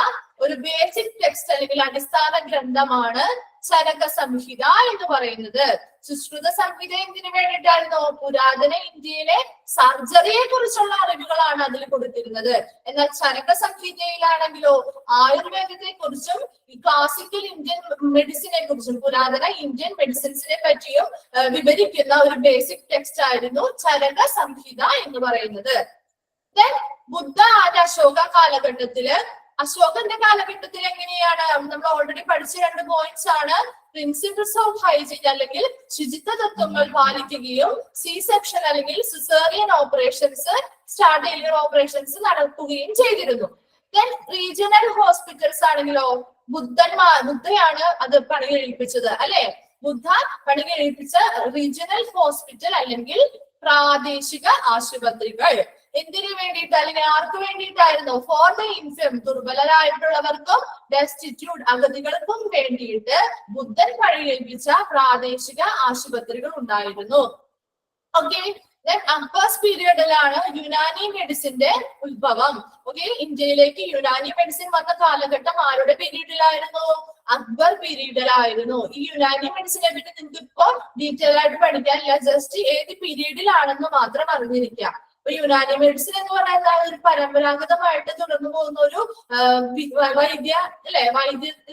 ഒരു ബേസിക് ടെക്സ്റ്റ് അല്ലെങ്കിൽ അടിസ്ഥാന ഗ്രന്ഥമാണ് ചരക സംഹിത എന്ന് പറയുന്നത്. സുശ്രുത സംഹിത എന്തിനു വേണ്ടിയിട്ടായിരുന്നു? പുരാതന ഇന്ത്യയിലെ സർജറിയെ കുറിച്ചുള്ള അറിവുകളാണ് അതിൽ കൊടുത്തിരുന്നത്. എന്നാൽ ചരക സംഹിതയിലാണെങ്കിലോ ആയുർവേദത്തെ കുറിച്ചും ക്ലാസിക്കൽ ഇന്ത്യൻ മെഡിസിനെ കുറിച്ചും പുരാതന ഇന്ത്യൻ മെഡിസിൻസിനെ പറ്റിയും വിവരിക്കുന്ന ഒരു ബേസിക് ടെക്സ്റ്റ് ആയിരുന്നു ചരക സംഹിത എന്ന് പറയുന്നത്. ബുദ്ധ ആൻഡ് അശോക കാലഘട്ടത്തില്, അശോകന്റെ കാലഘട്ടത്തിൽ എങ്ങനെയാണ്? നമ്മൾ ഓൾറെഡി പഠിച്ച 2 പോയിന്റ്സ് ആണ്. പ്രിൻസിപ്പിൾസ് ഓഫ് ഹൈജീൻ അല്ലെങ്കിൽ ശുചിത്വ തത്വങ്ങൾ പാലിക്കുകയും സി സെക്ഷൻ അല്ലെങ്കിൽ സിസേറിയൻ ഓപ്പറേഷൻസ്, സ്റ്റാർട്ടേലിയർ ഓപ്പറേഷൻസ് നടത്തുകയും ചെയ്തിരുന്നു. ദെൻ റീജിയണൽ ഹോസ്പിറ്റൽസ് ആണെങ്കിലോ ബുദ്ധയാണ് അത് പണി കഴിപ്പിച്ചത് അല്ലെ. ബുദ്ധ പണി കഴിപ്പിച്ച റീജിയണൽ ഹോസ്പിറ്റൽ അല്ലെങ്കിൽ പ്രാദേശിക ആശുപത്രികൾ എന്തിനു വേണ്ടിയിട്ട് അല്ലെങ്കിൽ ആർക്ക് വേണ്ടിയിട്ടായിരുന്നു? ഫോർ ദ ഇൻഫം, ദുർബലരായിട്ടുള്ളവർക്കും ഡെസ്റ്റിറ്റ്യൂട്ട് അഗതികൾക്കും വേണ്ടിയിട്ട് ബുദ്ധൻ പണികഴിപ്പിച്ച പ്രാദേശിക ആശുപത്രികൾ ഉണ്ടായിരുന്നു. ഓക്കെ, അക്ബേഴ്സ് പീരിയഡിലാണ് യുനാനി മെഡിസിന്റെ ഉത്ഭവം. ഓക്കെ, ഇന്ത്യയിലേക്ക് യുനാനി മെഡിസിൻ വന്ന കാലഘട്ടം ആരുടെ പീരീഡിലായിരുന്നു? അക്ബർ പീരീഡിലായിരുന്നു. ഈ യുനാനി മെഡിസിനെ പറ്റി നിങ്ങൾക്ക് ഇപ്പോൾ ഡീറ്റെയിൽ ആയിട്ട് പഠിക്കാനില്ല, ജസ്റ്റ് ഏത് പീരീഡിലാണെന്ന് മാത്രം അറിഞ്ഞിരിക്കുക. യുനാനി മെഡിസിൻ എന്ന് പറയുന്നത് ഒരു പരമ്പരാഗതമായിട്ട് തുടർന്നു പോകുന്ന ഒരു വൈദ്യ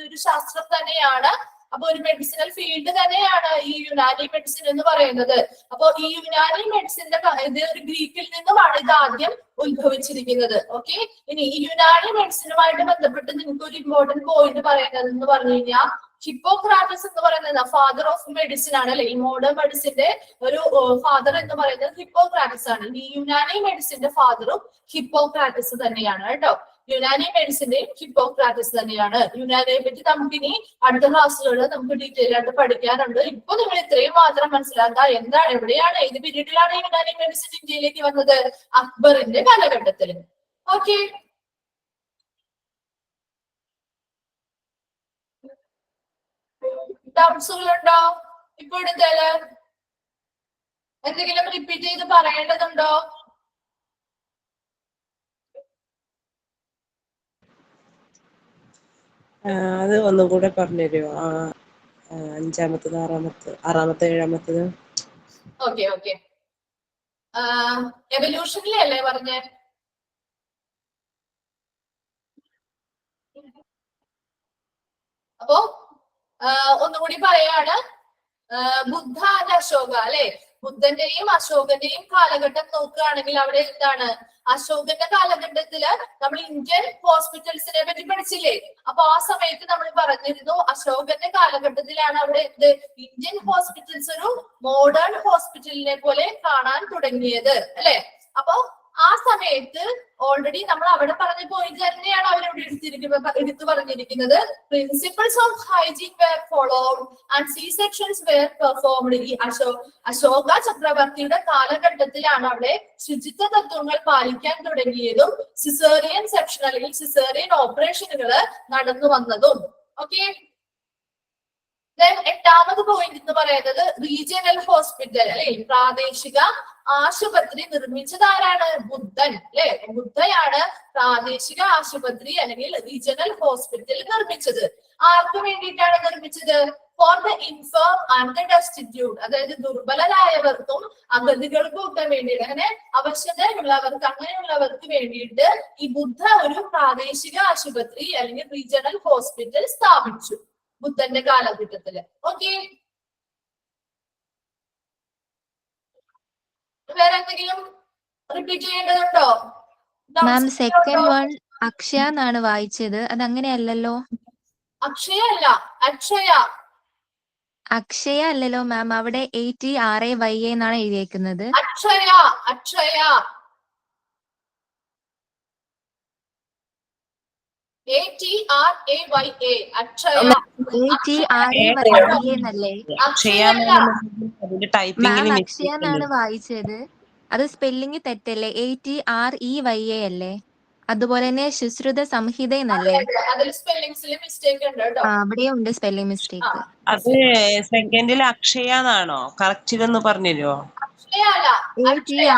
ഒരു ശാസ്ത്രം തന്നെയാണ്. അപ്പൊ ഒരു മെഡിസിനൽ ഫീൽഡ് തന്നെയാണ് ഈ യുനാനി മെഡിസിൻ എന്ന് പറയുന്നത്. അപ്പൊ ഈ യുനാനി മെഡിസിന്റെ ഇത് ഒരു ഗ്രീക്കിൽ നിന്നുമാണ് ഇത് ആദ്യം ഉത്ഭവിച്ചിരിക്കുന്നത്. ഓക്കെ, ഇനി ഈ യുനാനി മെഡിസിനുമായിട്ട് ബന്ധപ്പെട്ട് നിങ്ങൾക്ക് ഒരു ഇമ്പോർട്ടന്റ് പോയിന്റ് പറയുന്നത് എന്ന് പറഞ്ഞു കഴിഞ്ഞാൽ ഹിപ്പോക്രാറ്റസ് എന്ന് പറയുന്നത് ഫാദർ ഓഫ് മെഡിസിൻ ആണ് അല്ലെ. ഈ മോഡേൺ മെഡിസിന്റെ ഒരു ഫാദർ എന്ന് പറയുന്നത് ഹിപ്പോക്രാറ്റസ് ആണ്. ഈ യുനാനി മെഡിസിന്റെ ഫാദറും ഹിപ്പോക്രാറ്റസ് തന്നെയാണ് കേട്ടോ. യുനാനി മെഡിസിന്റെയും ഹിപ്പോക്രാറ്റസ് തന്നെയാണ്. യുനാനിയെ പറ്റി നമുക്കിനി അടുത്ത ക്ലാസ്സുകളിൽ നമുക്ക് ഡീറ്റെയിൽ ആയിട്ട് പഠിക്കാനുണ്ട്. ഇപ്പൊ നിങ്ങൾ ഇത്രയും മാത്രം മനസ്സിലാക്കുക. എന്താ, എവിടെയാണ്, ഏത് പീരീഡിലാണ് യുനാനി മെഡിസിൻ ഇന്ത്യയിലേക്ക് വന്നത്? അക്ബറിന്റെ കാലഘട്ടത്തിൽ. ഓക്കെ, ഡൗട്ട്സുകളുണ്ടോ ഇപ്പോഴത്തേല്? എന്തെങ്കിലും റിപ്പീറ്റ് ചെയ്ത് പറയേണ്ടതുണ്ടോ? അത് ഒന്നും കൂടെ പറഞ്ഞുതരുമോ? അഞ്ചാമത്തത്, ആറാമത്തെ, ഏഴാമത്തത്. ഓക്കെ ഓക്കെ, എവല്യൂഷനിലെ അല്ലേ പറഞ്ഞേ? അപ്പോ ഒന്നുകൂടി പറയാണ്. ബുദ്ധ ആൻഡ് അശോക അല്ലെ. ബുദ്ധന്റെയും അശോകന്റെയും കാലഘട്ടം നോക്കുകയാണെങ്കിൽ അവിടെ എന്താണ്, അശോകന്റെ കാലഘട്ടത്തില് നമ്മൾ ഇന്ത്യൻ ഹോസ്പിറ്റൽസിനെ പറ്റി പഠിച്ചില്ലേ? അപ്പൊ ആ സമയത്ത് നമ്മൾ പറഞ്ഞിരുന്നു അശോകന്റെ കാലഘട്ടത്തിലാണ് അവിടെ എന്ത്, ഇന്ത്യൻ ഹോസ്പിറ്റൽസ് ഒരു മോഡേൺ ഹോസ്പിറ്റലിനെ പോലെ കാണാൻ തുടങ്ങിയത് അല്ലെ. അപ്പൊ ആ സമയത്ത് ഓൾറെഡി നമ്മൾ അവിടെ പറഞ്ഞ പോയിന്റ് തന്നെയാണ് അവരിവിടെ എടുത്തു പറഞ്ഞിരിക്കുന്നത്. Principles of hygiene were followed and C sections were performed. ഈ അശോക ചക്രവർത്തിയുടെ കാലഘട്ടത്തിലാണ് അവിടെ ശുചിത്വ തത്വങ്ങൾ പാലിക്കാൻ തുടങ്ങിയതും സിസേറിയൻ സെക്ഷൻ അല്ലെങ്കിൽ സിസേറിയൻ ഓപ്പറേഷനുകൾ നടന്നു വന്നതും. ഓക്കെ, എട്ടാമത് പോയിന്റ് എന്ന് പറയുന്നത് റീജിയണൽ ഹോസ്പിറ്റൽ അല്ലെ. പ്രാദേശിക ആശുപത്രി നിർമ്മിച്ചത് ആരാണ്? ബുദ്ധൻ അല്ലെ. ബുദ്ധയാണ് പ്രാദേശിക ആശുപത്രി അല്ലെങ്കിൽ റീജിയണൽ ഹോസ്പിറ്റൽ നിർമ്മിച്ചത്. ആർക്ക് വേണ്ടിയിട്ടാണ് നിർമ്മിച്ചത്? For the infirm and the destitute, അതായത് ദുർബലരായവർക്കും അഗതികൾക്കും ഒക്കെ വേണ്ടിയിട്ട്, അങ്ങനെ അവശതയുള്ളവർക്ക്, അങ്ങനെയുള്ളവർക്ക് വേണ്ടിയിട്ട് ഈ ബുദ്ധ ഒരു പ്രാദേശിക ആശുപത്രി അല്ലെങ്കിൽ റീജിയണൽ ഹോസ്പിറ്റൽ സ്ഥാപിച്ചു ബുദ്ധന്റെ കാലഘട്ടത്തില്. ഓക്കെ, വേറെ എന്തെങ്കിലും റിപ്പീറ്റ് ചെയ്യേണ്ടതുണ്ടോ? മാം സെക്കൻഡ് വൺ അക്ഷയ എന്നാണ് വായിച്ചത്, അത് അങ്ങനെയല്ലല്ലോ. അക്ഷയ അല്ല, അക്ഷയ. അക്ഷയ അല്ലല്ലോ മാം, അവിടെ ATRAYA എന്നാണ് എഴുതിയേക്കുന്നത്. അക്ഷയ, അക്ഷയ, ATRAYA, അക്ഷയ. ATRAYA എന്നല്ലേ മാം? അക്ഷയ എന്നാണ് വായിച്ചത്. അത് സ്പെല്ലിംഗ് തെറ്റല്ലേ? ATREYA അല്ലേ? അതുപോലെ തന്നെ ശുശ്രുത സംഹിത എന്നല്ലേ? അവിടെയുണ്ട് സ്പെല്ലിംഗ് മിസ്റ്റേക്ക്. അത് സെക്കൻഡിൽ അക്ഷയ എന്നാണോ കറക്റ്റ് എന്ന് പറഞ്ഞുതരുമോ? ATREYA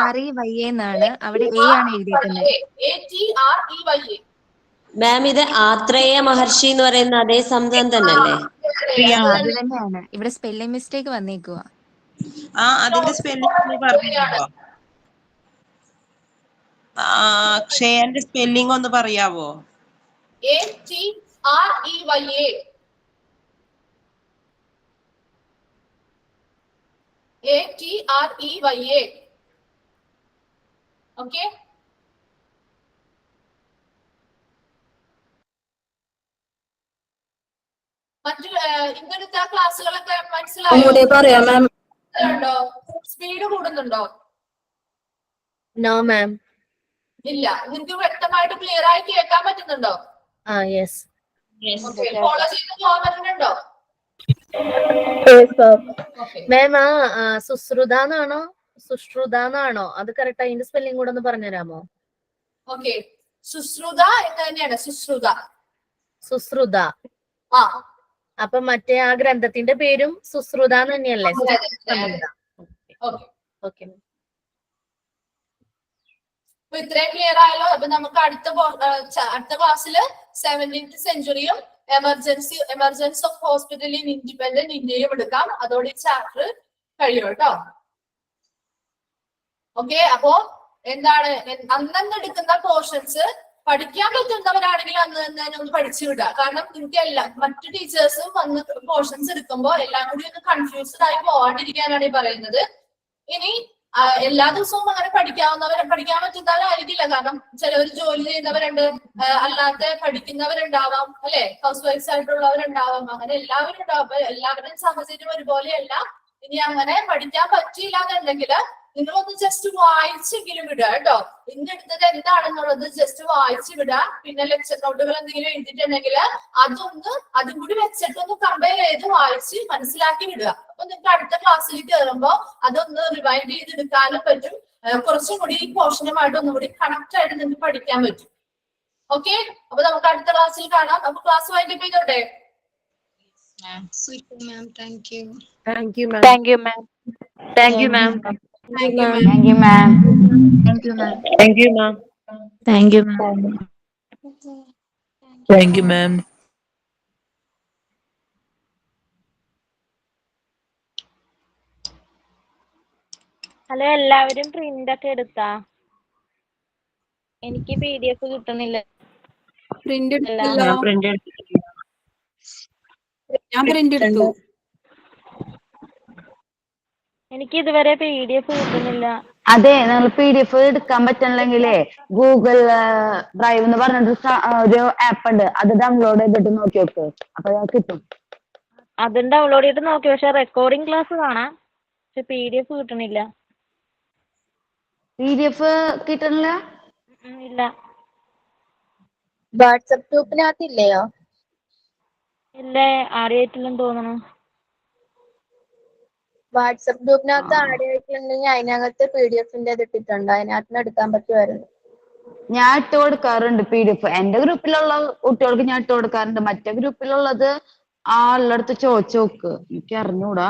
എന്നാണ്, അവിടെ A ആണ് എഴുതിയിരിക്കുന്നത്. മാം, ഇത് ആത്രേയ മഹർഷി എന്ന് പറയുന്ന അതേ സംഭവം തന്നെയല്ലേ? അത് തന്നെയാണ്, ഇവിടെ സ്പെല്ലിംഗ് മിസ്റ്റേക്ക് വന്നേക്കുവാ. അതിന്റെ സ്പെല്ലിംഗ് പറഞ്ഞോ? അക്ഷയന്റെ സ്പെല്ലിംഗ് ഒന്ന് പറയാവോ? ATREYA. ATREYA. ഓക്കെ, മറ്റു ഇങ്ങനത്തെ ക്ലാസ്സുകളൊക്കെ മനസ്സിലായോ? സ്പീഡ് കൂടുന്നുണ്ടോ? No ma'am. ഇല്ല, നിങ്ങൾക്ക് വ്യക്തമായിട്ട് ക്ലിയർ ആയി കേൾക്കാൻ പറ്റുന്നുണ്ടോ? യെസ്. ഫോളോ ചെയ്ത് പോകാൻ പറ്റുന്നുണ്ടോ? മാം, സുശ്രുത എന്നാണോ സുശ്രുത എന്നാണോ അത് കറക്റ്റ്? അതിന്റെ സ്പെല്ലിംഗ് കൂടെ ഒന്ന് പറഞ്ഞുതരാമോ? ഓക്കെ, സുശ്രുത എന്ന് തന്നെയാണ്. സുശ്രുത, സുശ്രുത. അപ്പൊ മറ്റേ ആ ഗ്രന്ഥത്തിന്റെ പേരും സുശ്രുത തന്നെയല്ലേ? ഓക്കെ, അപ്പൊ ഇത്രയും ക്ലിയർ ആയല്ലോ. അപ്പൊ നമുക്ക് അടുത്ത ക്ലാസ്സില് 17th സെഞ്ചുറിയും emergency of hospital in independent ഇന്ത്യയും എടുക്കാം. അതോടെ ഈ ചാപ്റ്റർ കഴിയും കേട്ടോ. ഓക്കെ, അപ്പോ എന്താണ് അന്നെടുക്കുന്ന പോർഷൻസ് പഠിക്കാൻ പറ്റുന്നവരാണെങ്കിൽ അന്ന് തന്നെ ഒന്ന് പഠിച്ചു വിടുക. കാരണം നിങ്ങൾക്ക് എല്ലാം മറ്റു ടീച്ചേഴ്സും വന്ന് പോർഷൻസ് എടുക്കുമ്പോൾ എല്ലാം കൂടി ഒന്ന് കൺഫ്യൂസ്ഡ് ആയി പോകാണ്ടിരിക്കാനാണ് ഈ പറയുന്നത്. ഇനി എല്ലാ ദിവസവും അങ്ങനെ പഠിക്കാൻ പറ്റുന്നവരായിരിക്കില്ല. കാരണം ചിലവർ ജോലി ചെയ്യുന്നവരുണ്ട്, അല്ലാതെ പഠിക്കുന്നവരുണ്ടാവാം, അല്ലെ, ഹൗസ് വൈഫ്സ് ആയിട്ടുള്ളവരുണ്ടാവാം, അങ്ങനെ എല്ലാവരും ഉണ്ടാവും. അപ്പൊ എല്ലാവരുടെയും സാഹചര്യം ഒരുപോലെയല്ല. ഇനി അങ്ങനെ പഠിക്കാൻ പറ്റിയില്ല എന്നുണ്ടെങ്കിൽ നിങ്ങളൊന്ന് ജസ്റ്റ് വായിച്ചെങ്കിലും വിടുക കേട്ടോ. ഇന്ന് എടുത്തത് എന്താണെന്നുള്ളത് ജസ്റ്റ് വായിച്ചു വിടുക. പിന്നെ ലെക്ചർ നോട്ടുകൾ എന്തെങ്കിലും എഴുതിയിട്ടുണ്ടെങ്കിൽ അതും കൂടി വെച്ചിട്ടൊന്ന് കമ്പയർ ചെയ്ത് വായിച്ച് മനസ്സിലാക്കി വിടുക. അപ്പൊ നിങ്ങൾക്ക് അടുത്ത ക്ലാസ്സിൽ കയറുമ്പോൾ അതൊന്ന് റിവൈൻഡ് ചെയ്തെടുക്കാനും പറ്റും. കുറച്ചും കൂടി ഈ പോർഷനുമായിട്ട് ഒന്നും കൂടി കണക്ട് ആയിട്ട് നിങ്ങൾക്ക് പഠിക്കാൻ പറ്റും. ഓക്കെ, അപ്പൊ നമുക്ക് അടുത്ത ക്ലാസ്സിൽ കാണാം. അപ്പൊ ക്ലാസ് വൈൻഡപ്പ് ചെയ്തോട്ടെ. Thank you. Thank you, ma'am. Thank you, ma'am. Thank you, ma'am. Thank you, ma'am. Thank you, ma'am. Thank you, ma'am. Thank you, ma'am. Thank you, ma'am. Thank you, ma'am. Hello, എല്ലാവരും print ഒക്കെ എടുത്താ? എനിക്ക് PDF കിട്ടുന്നില്ല. Print ഞാൻ print എടുത്തിട്ടില്ല. ഞാൻ print എടുത്തു. എനിക്ക് ഇതുവരെ PDF കിട്ടുന്നില്ല. അതെ, നിങ്ങൾ PDF എടുക്കാൻ പറ്റണില്ലെങ്കിലേ ഗൂഗിൾ ഡ്രൈവ് എന്ന് പറഞ്ഞിട്ട് ഒരു ആപ്പ് ഉണ്ട്, അത് ഡൗൺലോഡ് ചെയ്തിട്ട് നോക്കി നോക്ക്. അപ്പൊ അത് കിട്ടും. അതും ഡൗൺലോഡ് ചെയ്തിട്ട് നോക്കി, പക്ഷെ റെക്കോർഡിംഗ് ക്ലാസ് കാണാം, പക്ഷെ PDF കിട്ടണില്ല. PDF കിട്ടണില്ല? ഇല്ല. വാട്സപ്പ് ഗ്രൂപ്പിനകത്തില്ലയോ? ഇല്ല, ആദ്യമായിട്ടില്ലെന്ന് തോന്നണു. വാട്സപ്പ് ഗ്രൂപ്പിനകത്ത് ആഡ് ചെയ്തിട്ടുണ്ടെങ്കിൽ അതിനകത്ത് PDF-ന്റെ ഇട്ടിട്ടുണ്ട്, അതിനകത്ത് എടുക്കാൻ പറ്റുമായിരുന്നു. ഞാൻ ഇട്ട് കൊടുക്കാറുണ്ട് PDF. എന്റെ ഗ്രൂപ്പിലുള്ള കുട്ടികൾക്ക് ഞാൻ ഇട്ട് കൊടുക്കാറുണ്ട്. മറ്റേ ഗ്രൂപ്പിലുള്ളത് ആ ഉള്ളടത്ത് ചോദിച്ചു നോക്ക്, എനിക്ക് അറിഞ്ഞൂടാ.